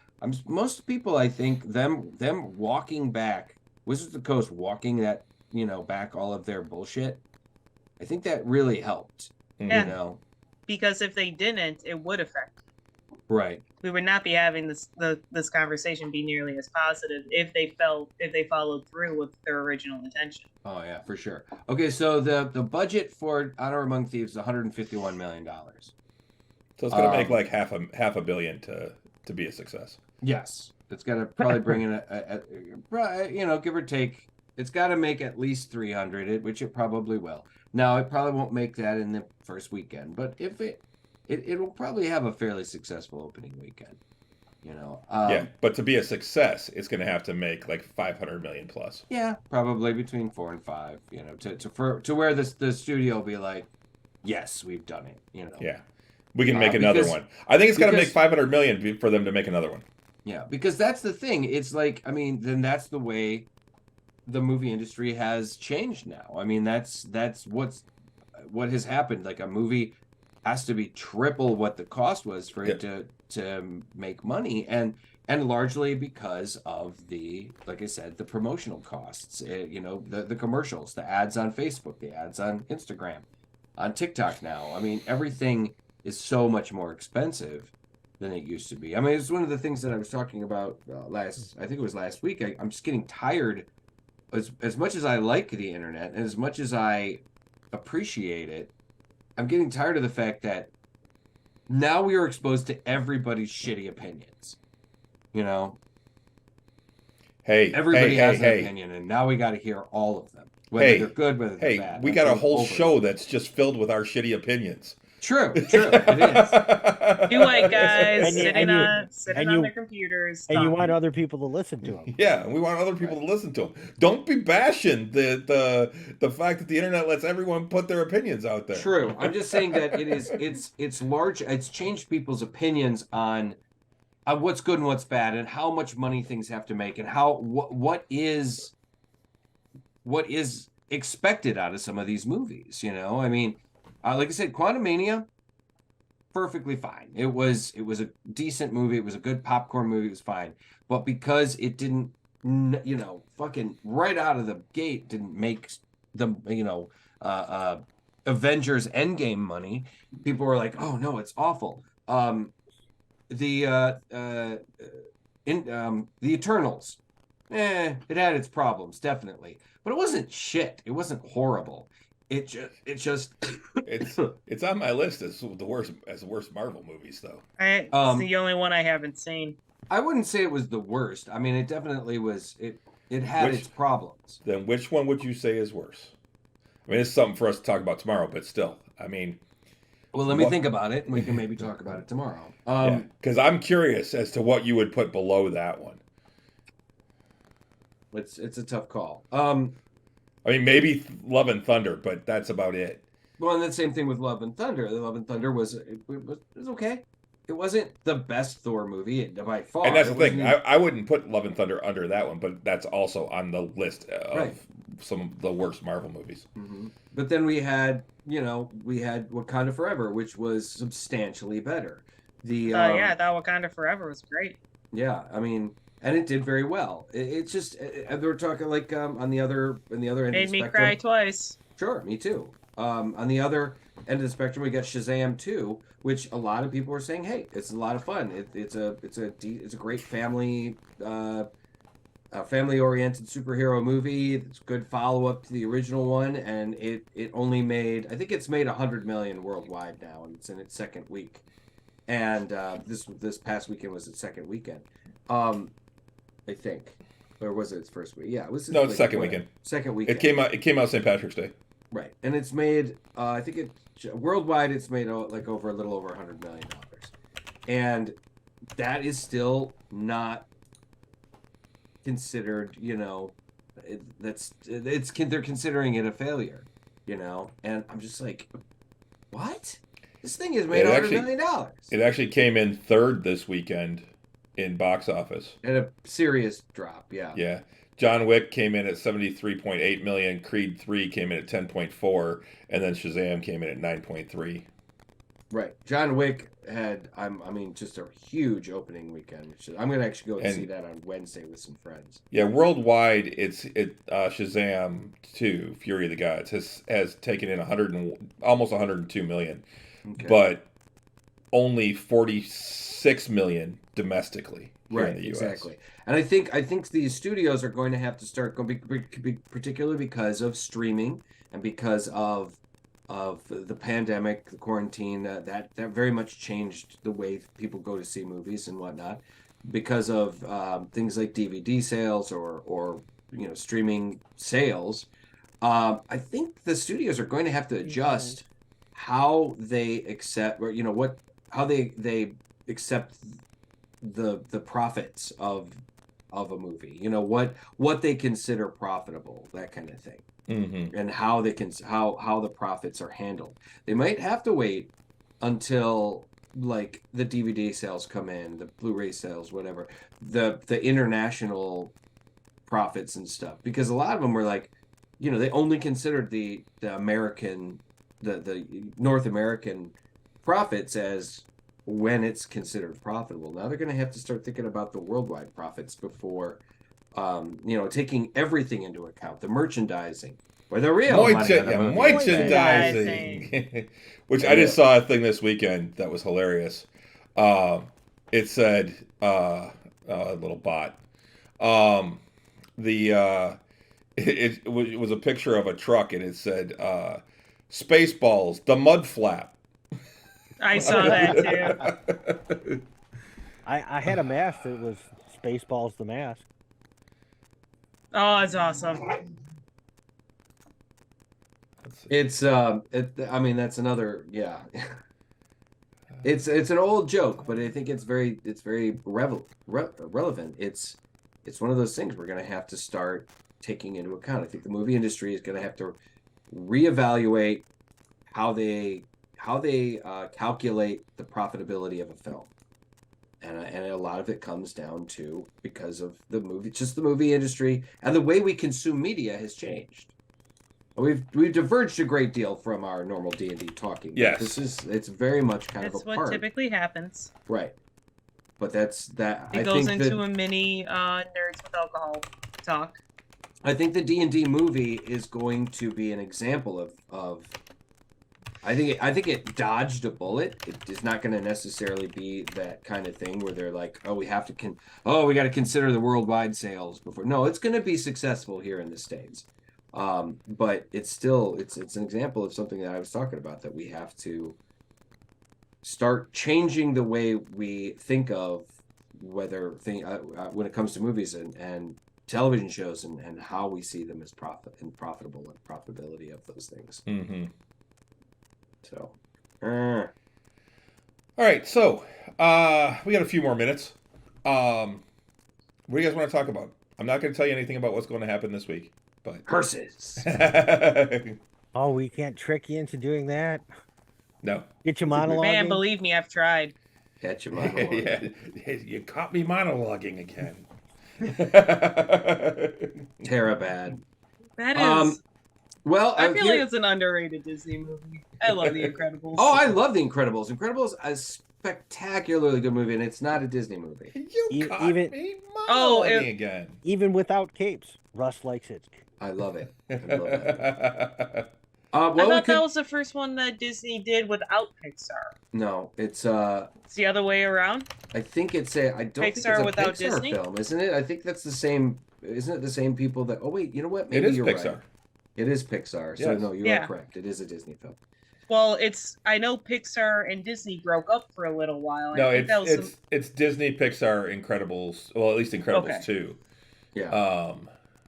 Most people, I think, them walking back, Wizards of the Coast walking that, back all of their bullshit. I think that really helped. Yeah. Because if they didn't, it would affect. Right. We would not be having this conversation be nearly as positive if they followed through with their original intention. Oh yeah, for sure. Okay, so the budget for Honor Among Thieves is $151 million. So it's going to make like half a billion to be a success. Yes, it's got to probably bring in give or take. It's got to make at least 300, which it probably will. Now it probably won't make that in the first weekend, but if it will probably have a fairly successful opening weekend. But to be a success, it's going to have to make like 500 million plus. Yeah, probably between 4 and 5. To where the studio will be like, yes, we've done it. Yeah, we can make another one. I think it's got to make 500 million for them to make another one. Yeah, because that's the thing. It's like, I mean, then that's the way the movie industry has changed now. I mean, that's what has happened. Like, a movie has to be triple what the cost was for it to make money, and largely because of like I said, the promotional costs. The commercials, the ads on Facebook, the ads on Instagram, on TikTok now. I mean, everything is so much more expensive than it used to be. I mean, it's one of the things that I was talking about I think it was last week. I'm just getting tired. As much as I like the internet and as much as I appreciate it, I'm getting tired of the fact that now we are exposed to everybody's shitty opinions. Everybody has an opinion, and now we got to hear all of them, whether they're good, whether they're bad. We got a whole show that's just filled with our shitty opinions. True, it is. You white guys sitting on their computers, and you want other people to listen to them. Yeah, we want other people to listen to them. Don't be bashing the fact that the internet lets everyone put their opinions out there. True. I'm just saying that it's large. It's changed people's opinions on what's good and what's bad, and how much money things have to make, and what is expected out of some of these movies. I mean. Like I said, Quantumania, perfectly fine. It was a decent movie. It was a good popcorn movie. It was fine. But because it didn't, fucking right out of the gate didn't make the, Avengers Endgame money, people were like, oh no, it's awful. The Eternals, it had its problems, definitely. But it wasn't shit. It wasn't horrible. It's on my list as the worst Marvel movies, though. It's the only one I haven't seen. I wouldn't say it was the worst. I mean, it definitely was. It had its problems. Then which one would you say is worse? I mean, it's something for us to talk about tomorrow, but still, I mean, well, let me think about it, and we can maybe talk about it tomorrow. Yeah, because I'm curious as to what you would put below that one. It's a tough call. I mean, maybe Love and Thunder, but that's about it. Well, and the same thing with Love and Thunder. Love and Thunder was okay. It wasn't the best Thor movie by far. And that's the thing. I wouldn't put Love and Thunder under that one, but that's also on the list of some of the worst Marvel movies. Mm-hmm. But then we had Wakanda Forever, which was substantially better. Yeah, that Wakanda Forever was great. Yeah, I mean, and it did very well. It's just we're talking like on the other end Made of the me spectrum. cry twice. Sure, me too. On the other end of the spectrum, we got Shazam 2, which a lot of people are saying, "Hey, it's a lot of fun. It's a great family oriented superhero movie. It's a good follow up to the original one, and it only made, I think it's made 100 million worldwide now, and it's in its second week. And this past weekend was its second weekend, I think, or was it its first week? Yeah, it was. No, it's second weekend. Second weekend. It came out St. Patrick's Day. Right, and it's made. I think worldwide it's made like over a little over $100 million, and that is still not considered. They're considering it a failure. And I'm just like, what? This thing has made $100 million. It actually came in third this weekend in box office. And a serious drop, yeah. Yeah. John Wick came in at 73.8 million, Creed 3 came in at 10.4, and then Shazam came in at 9.3. Right. John Wick had just a huge opening weekend. I'm going to actually go and see that on Wednesday with some friends. Yeah, worldwide Shazam 2, Fury of the Gods has taken in almost 102 million. Okay. But only 46 million domestically here in the US. Exactly. And I think these studios are going to have to start going, particularly because of streaming and because of the pandemic, the quarantine, that very much changed the way people go to see movies and whatnot. Because of things like DVD sales or streaming sales, I think the studios are going to have to adjust how they accept, or how they accept the profits of a movie. What they consider profitable, that kind of thing. Mm-hmm. And how the profits are handled. They might have to wait until like the DVD sales come in, the Blu-ray sales, whatever, the international profits and stuff, because a lot of them were like, they only considered the American, the North American profits as when it's considered profitable. Now they're going to have to start thinking about the worldwide profits before, taking everything into account, the merchandising, or the real merchandising. Which I just saw a thing this weekend that was hilarious. It said, a little bot. It was a picture of a truck, and it said, Spaceballs, the mud flap. I saw that too. I had a mask that was Spaceballs the mask. Oh, it's awesome. It's that's another, yeah. It's an old joke, but I think it's very relevant. It's one of those things we're going to have to start taking into account. I think the movie industry is going to have to reevaluate how they calculate the profitability of a film, and a lot of it comes down to because of the movie industry and the way we consume media has changed. We've diverged a great deal from our normal D&D talking. Yes, it's very much kind of a part. That's what typically happens. Right, but it goes into a mini nerds with alcohol talk. I think the D&D movie is going to be an example of. I think it dodged a bullet. It is not going to necessarily be that kind of thing where they're like, oh, we have to we got to consider the worldwide sales before. No, it's going to be successful here in the States. But it's still it's an example of something that I was talking about, that we have to start changing the way we think of when it comes to movies and television shows and how we see them as profitable and profitability of those things. Mm-hmm. So, all right. So, we got a few more minutes. What do you guys want to talk about? I'm not going to tell you anything about what's going to happen this week, but curses. Oh, we can't trick you into doing that. No. Get your monologue. Man, believe me, I've tried. Catch your monologue. Yeah, you caught me monologuing again. Terra bad. That is. Well, I feel like it's an underrated Disney movie. I love The Incredibles. Oh, I love The Incredibles. Incredibles is a spectacularly good movie, and it's not a Disney movie. You caught me monologuing again. Even without capes, Russ likes it. I love it. I love it. I thought that was the first one that Disney did without Pixar. No, it's It's the other way around. I think it's a. I don't think it's a without Pixar Disney? film, isn't it? I think that's the same. Isn't it the same people that? Oh wait, you know what? Maybe it is you're Pixar. right. It is Pixar. So Yes. no, you are correct. It is a Disney film. Well, I know Pixar and Disney broke up for a little while. No, it's Disney, Pixar, Incredibles. Well, at least Incredibles 2. Yeah.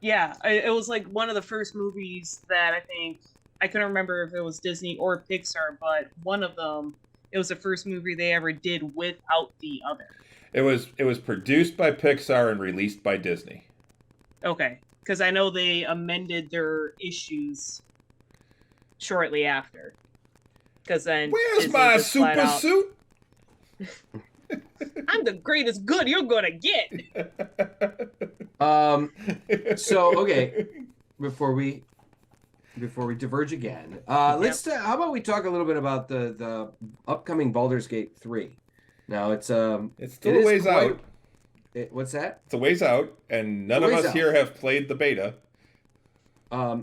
Yeah, it was like one of the first movies that I think I couldn't remember if it was Disney or Pixar, but one of them. It was the first movie they ever did without the other. It was produced by Pixar and released by Disney. Okay, because I know they amended their issues shortly after. Because then where's Disney my just flat super out, suit? I'm the greatest good you're gonna get. So okay, before we diverge again, let's how about we talk a little bit about the upcoming Baldur's Gate 3. Now it's still a ways out. What's that? It's a ways out, and none of us here have played the beta.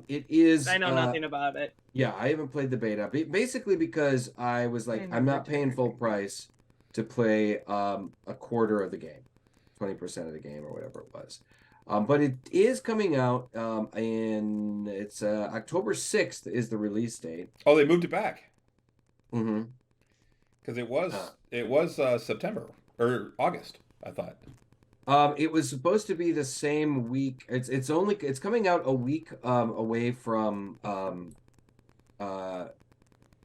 It is. I know nothing about it. Yeah, I haven't played the beta. Basically because I was like, I'm not paying full price to play a quarter of the game, 20% of the game or whatever it was. But it is coming out it's October 6th is the release date. Oh, they moved it back. Mm-hmm. Because it was September or August, I thought. It was supposed to be the same week. It's coming out a week away from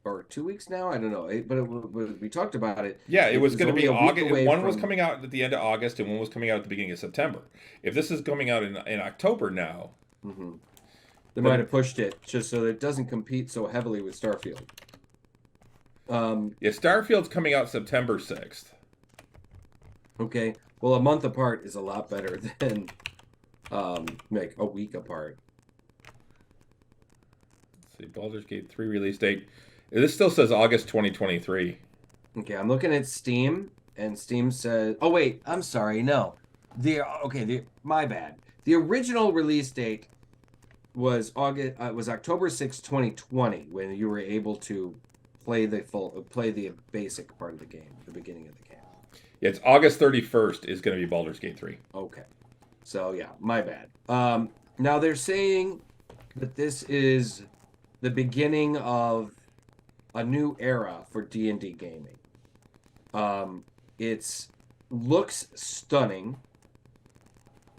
or 2 weeks now. I don't know, but we talked about it. Yeah, it was going to be August. One was from... coming out at the end of August, and one was coming out at the beginning of September. If this is coming out in October now, they might have pushed it just so that it doesn't compete so heavily with Starfield. Yeah, Starfield's coming out September 6th. Okay, well, a month apart is a lot better than like a week apart. Let's see, Baldur's Gate 3 release date. This still says August 2023. Okay, I'm looking at Steam, and Steam says... Oh, wait, I'm sorry, no. My bad. The original release date was October 6, 2020, when you were able to play the basic part of the game, the beginning of the game. Yeah, it's August 31st is going to be Baldur's Gate 3. Okay. So, yeah, my bad. Now, they're saying that this is the beginning of a new era for D&D gaming. It looks stunning.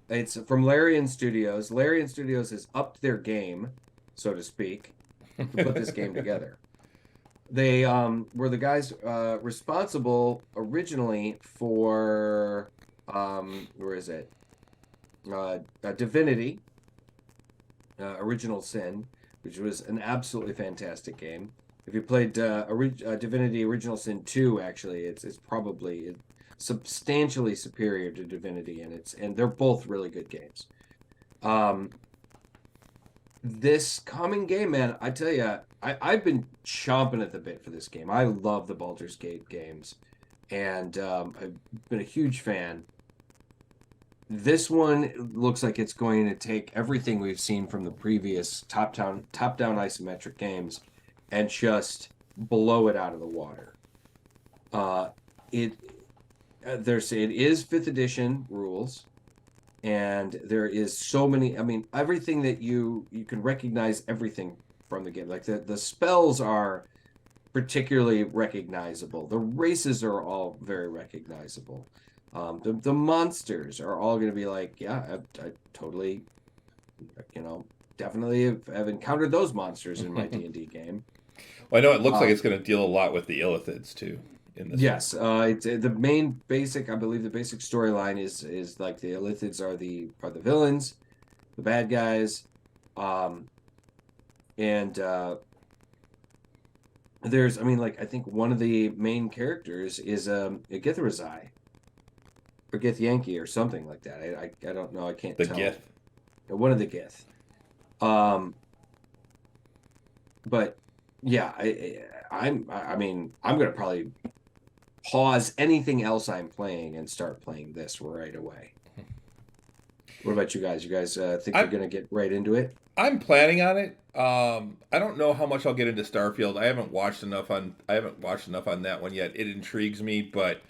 It's from Larian Studios. Larian Studios has upped their game, so to speak, to put this game together. They were the guys responsible originally for where is it? Divinity, Original Sin, which was an absolutely fantastic game. If you played Divinity Original Sin 2, actually, it's probably substantially superior to Divinity, and they're both really good games. This coming game, man, I tell you, I've been chomping at the bit for this game. I love the Baldur's Gate games, and I've been a huge fan. This one looks like it's going to take everything we've seen from the previous top-down isometric games and just blow it out of the water. It is 5th edition rules, and there is so many. I mean, everything that you can recognize everything from the game. Like the spells are particularly recognizable. The races are all very recognizable. The monsters are all going to be like, yeah, I totally, definitely have encountered those monsters in my D&D game. Well, I know it looks like it's going to deal a lot with the illithids too. In this yes, it's the main basic. I believe the basic storyline is like the illithids are the villains, the bad guys, and there's, I think one of the main characters is a Githrizai. Or Gith Yankee or something like that. I don't know. I can't tell. Gith. One of the Gith. But yeah, I'm gonna probably pause anything else I'm playing and start playing this right away. What about you guys? You guys think you're gonna get right into it? I'm planning on it. I don't know how much I'll get into Starfield. I haven't watched enough on that one yet. It intrigues me, but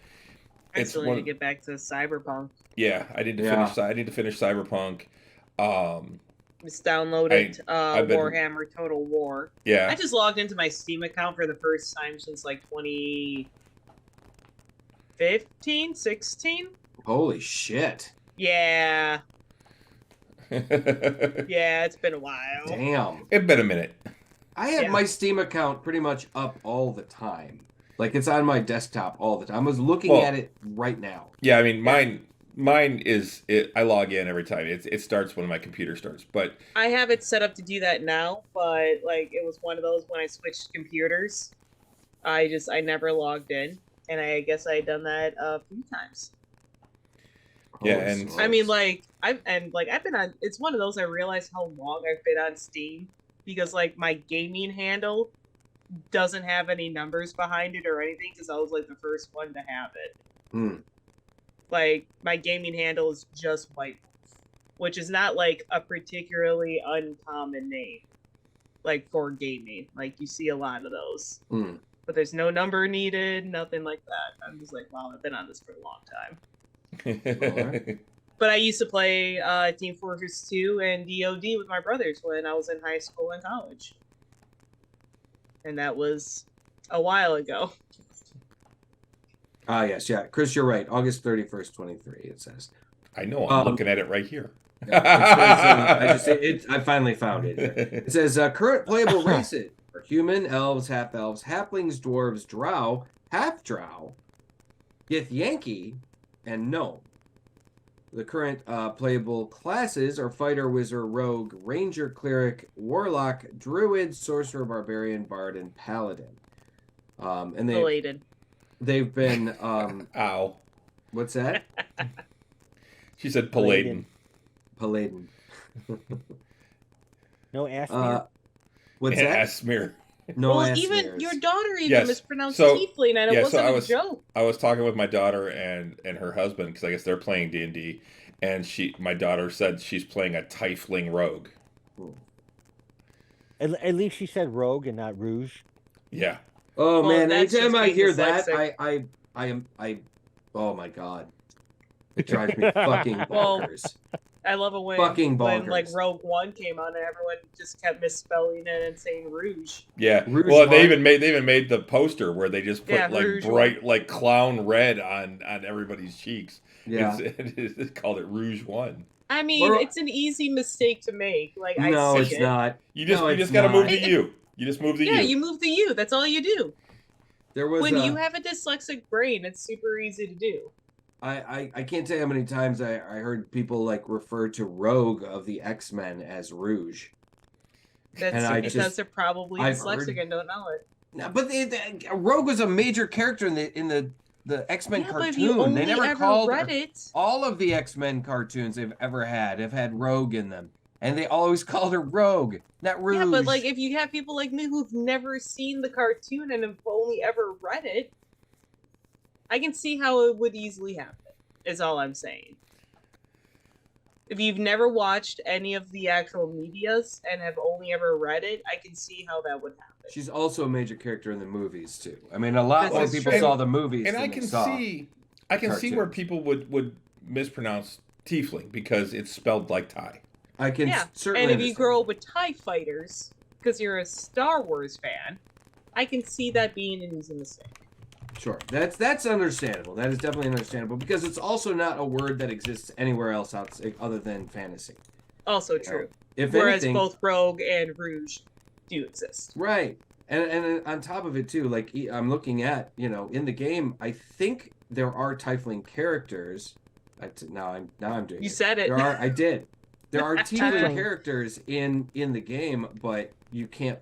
I still need to get back to Cyberpunk. Yeah, I need to finish. I need to finish Cyberpunk. Just downloaded Warhammer Total War. Yeah, I just logged into my Steam account for the first time since like 2015, 16. Holy shit! Yeah. Yeah, it's been a while. Damn, it's been a minute. I have my Steam account pretty much up all the time. Like, it's on my desktop all the time. I was looking at it right now. Yeah, I mean, mine is I log in every time. It starts when my computer starts. But I have it set up to do that now, but like it was one of those when I switched computers. I never logged in, and I guess I had done that a few times. Yeah, and I mean, I've been on. It's one of those I realized how long I've been on Steam because like my gaming handle doesn't have any numbers behind it or anything because I was like the first one to have it. Like my gaming handle is just White Wolf, which is not like a particularly uncommon name, like for gaming. Like you see a lot of those, but there's no number needed, nothing like that. I'm just like, wow, I've been on this for a long time. Right. But I used to play Team Fortress 2 and DoD with my brothers when I was in high school and college. And that was a while ago. Yes, yeah. Chris, you're right. August 31st, 23, it says. I know, I'm looking at it right here. I finally found it here. It says, current playable races are human, elves, half-elves, halflings, dwarves, drow, half-drow, Gith Yankee, and gnome. The current playable classes are fighter, wizard, rogue, ranger, cleric, warlock, druid, sorcerer, barbarian, bard, and paladin. And they've been ow. What's that? She said Paladin. Paladin. No Ashmere. What's that? Ashmere. No, well, even your daughter mispronounced tiefling, and it wasn't a joke. I was talking with my daughter and her husband because I guess they're playing D&D, and my daughter said she's playing a tiefling rogue. At least she said rogue and not rouge. Yeah. Oh man! Anytime I hear that, I am oh my god, it drives me fucking bonkers. I love it when like Rogue One came on and everyone just kept misspelling it and saying Rouge. Yeah, Rouge well, One. they even made the poster where they just put like Rouge bright One. like clown red on everybody's cheeks. Yeah, it's called it Rouge One. I mean, it's an easy mistake to make. Like no, I it's not. You just got to move the U. You just move the U. Yeah, you move the U. That's all you do. There was when you have a dyslexic brain, it's super easy to do. I can't tell you how many times I heard people like refer to Rogue of the X-Men as Rouge. That's because they're probably dyslexic and don't know it. No, but Rogue was a major character in the X-Men cartoon. But if you only they never ever called read it. All of the X-Men cartoons they've ever had have had Rogue in them. And they always called her Rogue, not Rouge. Yeah, but like if you have people like me who've never seen the cartoon and have only ever read it, I can see how it would easily happen, is all I'm saying. If you've never watched any of the actual medias and have only ever read it, I can see how that would happen. She's also a major character in the movies, too. I mean, a lot more people saw the movies and than I can see where people would mispronounce tiefling because it's spelled like Thai. I can certainly And if you grow up with TIE fighters, because you're a Star Wars fan, I can see that being an easy mistake. Sure. That's understandable. That is definitely understandable because it's also not a word that exists anywhere else other than fantasy. Also true. Whereas anything, both Rogue and Rouge do exist. Right. And on top of it too, like I'm looking at, in the game, I think there are tiefling characters. Now I'm doing You it. said it. I did. There are tiefling characters in the game, but you can't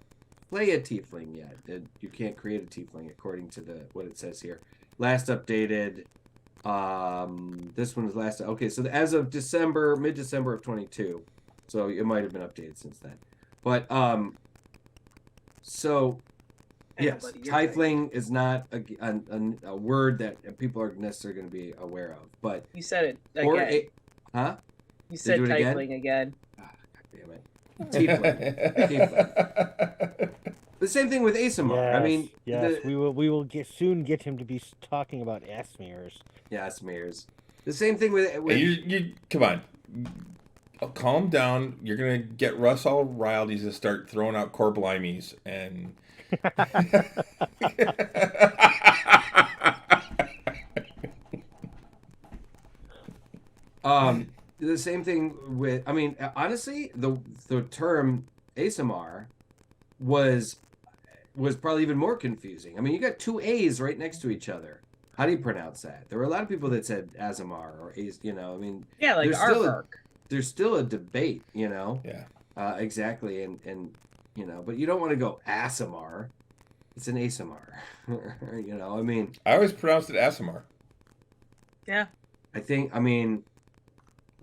play a tiefling yet. You can't create a tiefling according to what it says here. Last updated. This one was last. Okay, so as of mid-December of 22. So it might have been updated since then. But so yes, tiefling is not a word that people are necessarily going to be aware of. But you said it again. Huh? You said tiefling again. Oh, God damn it. Tiefling. The same thing with Asimar. Yes, I mean, we will soon get him to be talking about Asmirs. Yeah, Asmirs. The same thing with you come on. Calm down. You're gonna get Russ all riled. He's gonna start throwing out core blimies and. The same thing with. I mean, honestly, the term Asimar was probably even more confusing. I mean, you got two A's right next to each other. How do you pronounce that? There were a lot of people that said Azamar or A's. I mean, yeah, like there's still a debate, Yeah. Exactly, and but you don't want to go Asimar. It's an Asimar. I mean. I always pronounced it Asimar. Yeah. I mean,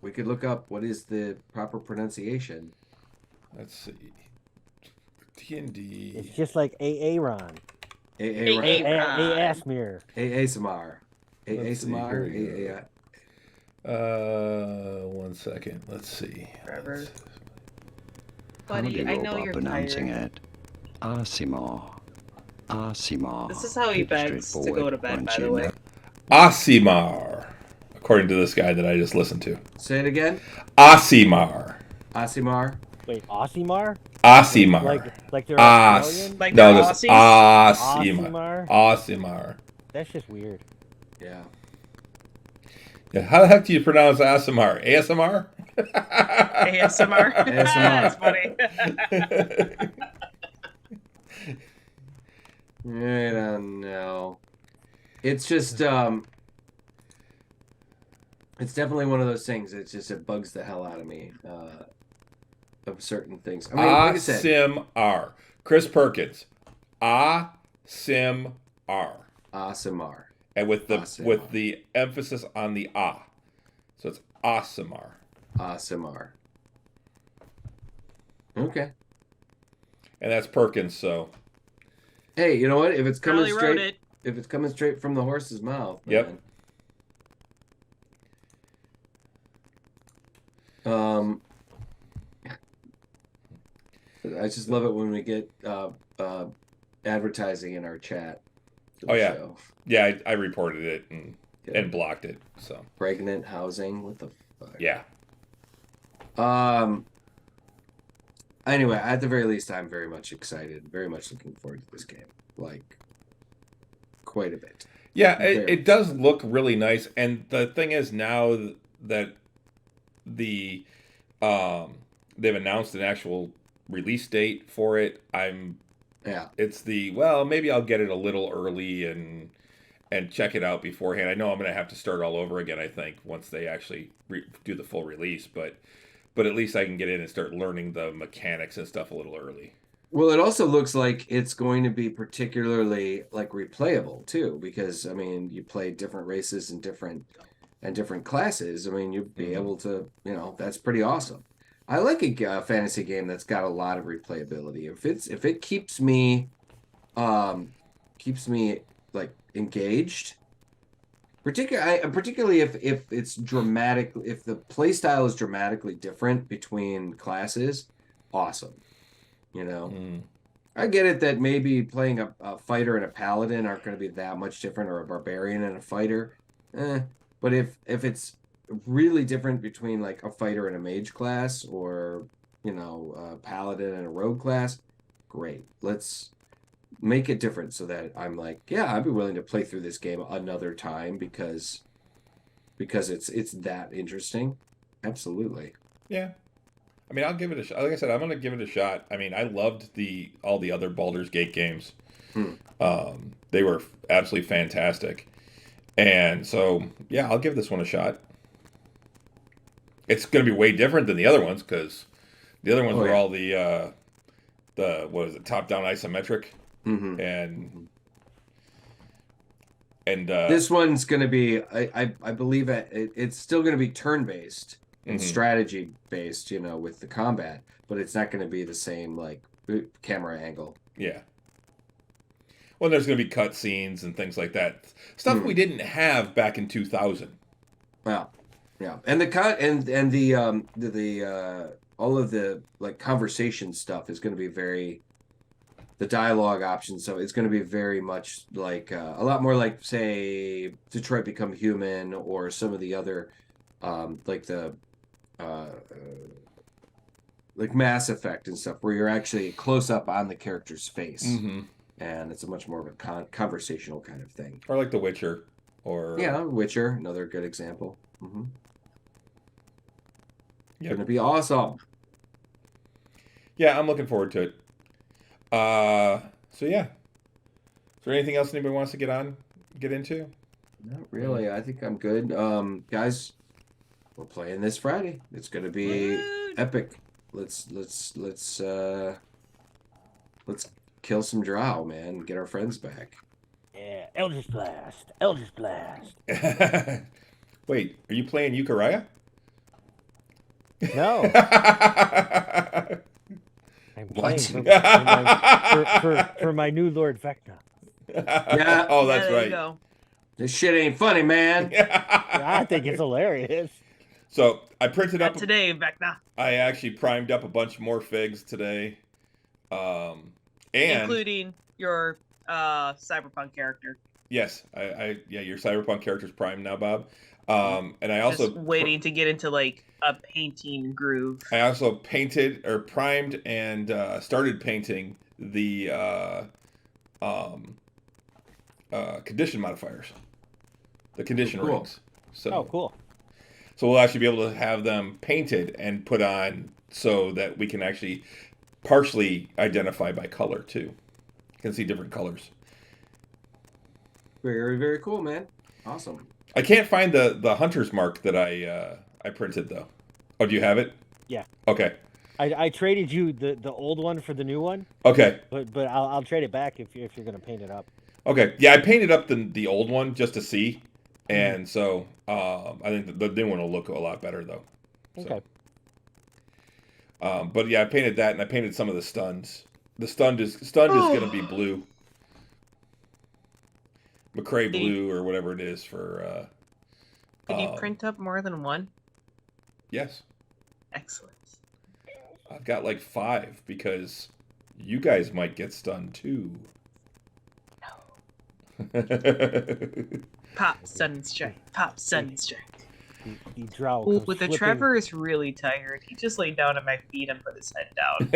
we could look up what is the proper pronunciation. Let's see. D&D. It's just like Aaron. Asmir. Asimar. Asimar. 1 second. Let's see. Buddy, I know you're pronouncing it. Asimar. This is how he begs to go to bed, by the way. Asimar. According to this guy that I just listened to. Say it again. Asimar. Wait, Asimar? Asimar. Like they're Australian? Like no, they're just Aussies? Asimar. That's just weird. Yeah. How the heck do you pronounce Asimar? ASMR? ASMR. That's funny. I don't know. It's just it's definitely one of those things. It bugs the hell out of me of certain things. I mean, like I said, Asimar. Chris Perkins. Asimar. Asimar. And with the emphasis on the ah. So it's Asimar. Asimar. Okay. And that's Perkins, so. Hey, you know what? If it's coming straight from the horse's mouth, yep. Man. I just love it when we get advertising in our chat. Oh yeah, yeah. I reported it and blocked it. So pregnant housing. What the fuck? Yeah. Anyway, at the very least, I'm very much excited. Very much looking forward to this game. Like, quite a bit. Yeah, it does look really nice. And the thing is, now that they've announced an actual release date for it, it's maybe I'll get it a little early and check it out beforehand. I know I'm going to have to start all over again, I think, once they actually do the full release, but at least I can get in and start learning the mechanics and stuff a little early. Well, it also looks like it's going to be particularly like replayable too, because I mean, you play different races and different classes. I mean, you'd be able to, that's pretty awesome. I like a fantasy game that's got a lot of replayability. If it keeps me like engaged, particularly if it's dramatic, if the play style is dramatically different between classes, awesome. I get it that maybe playing a fighter and a paladin aren't going to be that much different, or a barbarian and a fighter. But if it's really different between like a fighter and a mage class, or a paladin and a rogue class, great. Let's make it different so that I'm like, yeah, I'd be willing to play through this game another time because it's that interesting. Absolutely. Yeah. I mean, I'll give it a shot. Like I said, I'm going to give it a shot. I mean, I loved all the other Baldur's Gate games. They were absolutely fantastic. And so, yeah, I'll give this one a shot. It's going to be way different than the other ones because the other ones were all the what is it, top-down isometric. Mm-hmm. And this one's going to be, I believe it's still going to be turn-based and strategy-based, with the combat, but it's not going to be the same, like, camera angle. Yeah. Well, there's going to be cutscenes and things like that. Stuff we didn't have back in 2000. Well, yeah. And the all of the, like, conversation stuff is going to be the dialogue options, so it's going to be very much like a lot more like, say, Detroit Become Human or some of the other like the like Mass Effect and stuff, where you're actually close up on the character's face, and it's a much more of a conversational kind of thing. Or like The Witcher, or Witcher, another good example. Yep. Gonna be awesome. Yeah, I'm looking forward to it. So yeah. Is there anything else anybody wants to get into? Not really. I think I'm good. Guys, we're playing this Friday. It's gonna be epic. Let's kill some drow, man. Get our friends back. Yeah, Eldritch Blast. Eldritch Blast. Wait, are you playing Euchariah? No. I'm playing for my new Lord Vecna. Yeah. Oh, that's right. Go. This shit ain't funny, man. I think it's hilarious. So I printed up today, Vecna. I actually primed up a bunch more figs today, and including your cyberpunk character. Yes, your cyberpunk character's primed now, Bob. And I also just waiting to get into like a painting groove. I also primed and started painting the condition modifiers, the condition rings. So cool. So we'll actually be able to have them painted and put on so that we can actually partially identify by color too. You can see different colors. Very, very cool, man. Awesome. I can't find the hunter's mark that I printed though. Oh, do you have it? Yeah. Okay. I traded you the old one for the new one. Okay. But I'll trade it back if you're gonna paint it up. Okay. Yeah, I painted up the old one just to see, and so I think the new one will look a lot better though. Okay. But yeah, I painted that, and I painted some of the stuns. The stun is going to be blue. McCray blue or whatever it is for. Can you print up more than one? Yes. Excellent. I've got like 5 because you guys might get stunned too. No. Pop, stun, strike. Pop, stun, strike. The drow. Ooh, but the Trevor is really tired. He just laid down at my feet and put his head down.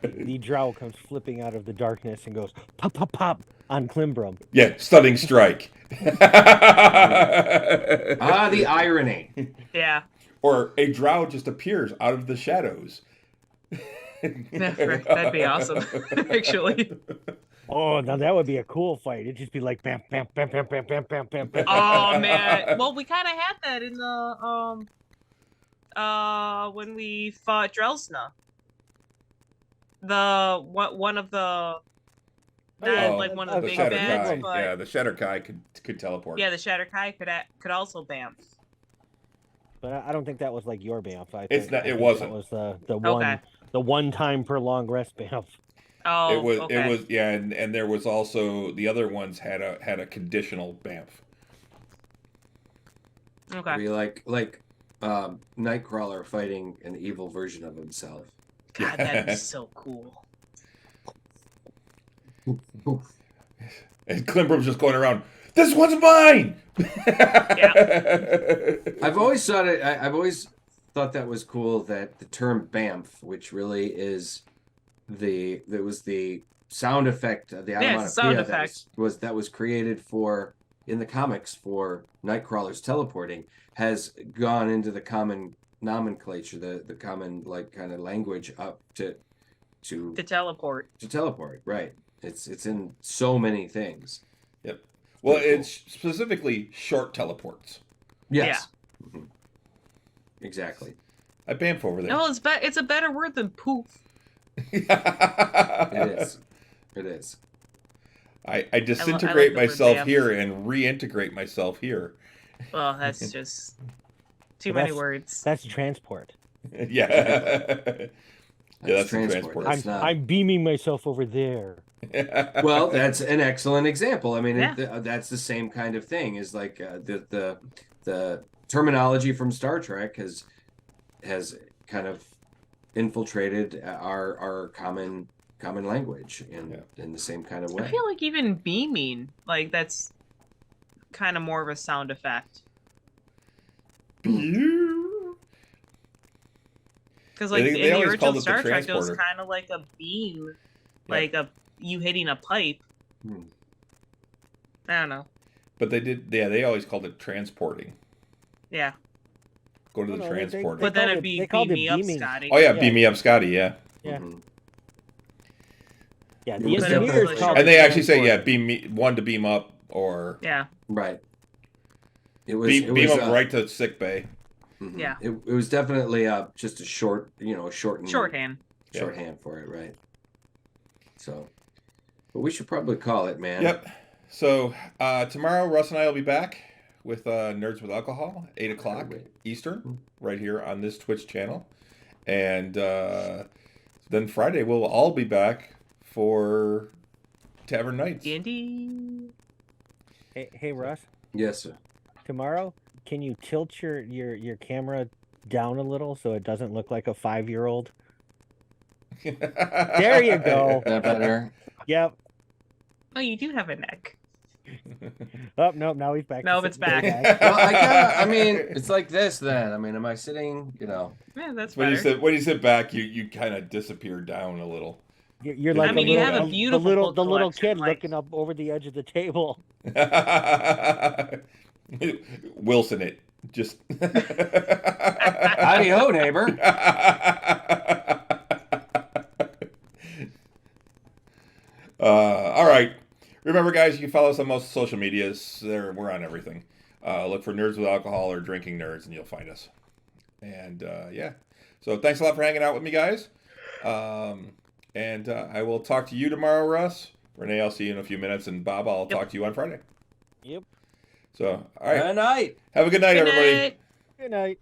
The drow comes flipping out of the darkness and goes pop, pop, pop on Klimbrum. Yeah, stunning strike. The irony. Yeah. Or a drow just appears out of the shadows. That'd be awesome, actually. Oh, now that would be a cool fight. It'd just be like bam, bam, bam, bam, bam, bam, bam, bam, bam. Oh man! Well, we kind of had that in the when we fought Drelsna. One of the like one of the big bads. But... Yeah, the Shatterkai could teleport. Yeah, the Shatterkai could also bamf. But I don't think that was like your bamf. It wasn't. That was the one time per long rest bamf. Oh, it was. okay. It was. Yeah, and there was also the other ones had a conditional bamf. Okay. Be like Nightcrawler fighting an evil version of himself. God, that'd be so cool. And Klimbrum's just going around. This one's mine. Yeah. I've always thought that was cool, that the term bamf, which really is the sound effect, the Yeah, it's a sound onomatopoeia effect. that was created for in the comics for Nightcrawler's teleporting has gone into the common nomenclature, the common like kind of language up to teleport. To teleport, right? It's in so many things. Yep. Well, Pretty cool. it's specifically short teleports. Yes. Yeah. Mm-hmm. Exactly. I bamf over there. No, it's a better word than poof. It is. It is. I disintegrate I like myself bamf. here and reintegrate myself here. Well, that's just too many words. That's transport. Yeah. That's transport. I'm beaming myself over there. Well, that's an excellent example. I mean, that's the same kind of thing. Is like the terminology from Star Trek has kind of infiltrated our common language in the same kind of way. I feel like even beaming, like that's kind of more of a sound effect. Because like in the original Star Trek, it was kind of like a beam, like you hitting a pipe. I don't know. But they always called it transporting. Yeah. Go to the transporter. But then it'd be beam me up, Scotty. Oh yeah, beam me up, Scotty. Yeah. Yeah. Mm-hmm. Yeah. And they actually say one to beam up or right. It was beam up right to sick bay. Mm-hmm. Yeah. It was definitely just a shorthand for it, right? So, but we should probably call it, man. Yep. So tomorrow, Russ and I will be back with Nerds with Alcohol, 8 o'clock Eastern, right here on this Twitch channel, and then Friday we'll all be back for Tavern Knights. D&D. Hey, Russ. Yes, sir. Tomorrow, can you tilt your camera down a little so it doesn't look like a 5-year-old? There you go. That better? Yep. Oh, you do have a neck. Oh no! Now he's back. No, it's back. Well, I mean, it's like this then. I mean, am I sitting? Yeah, that's when better. When you sit back, you kind of disappear down a little. You're like you have a beautiful the little kid looking up over the edge of the table. Wilson it. Just howdy ho, neighbor. All right. Remember, guys, you can follow us on most social medias. We're on everything. Look for Nerds with Alcohol or Drinking Nerds, and you'll find us. And so thanks a lot for hanging out with me, guys. And I will talk to you tomorrow, Russ. Renee, I'll see you in a few minutes, and Bob, I'll talk to you on Friday. Yep. So, all right. Good night. Have a good night, everybody. Good night.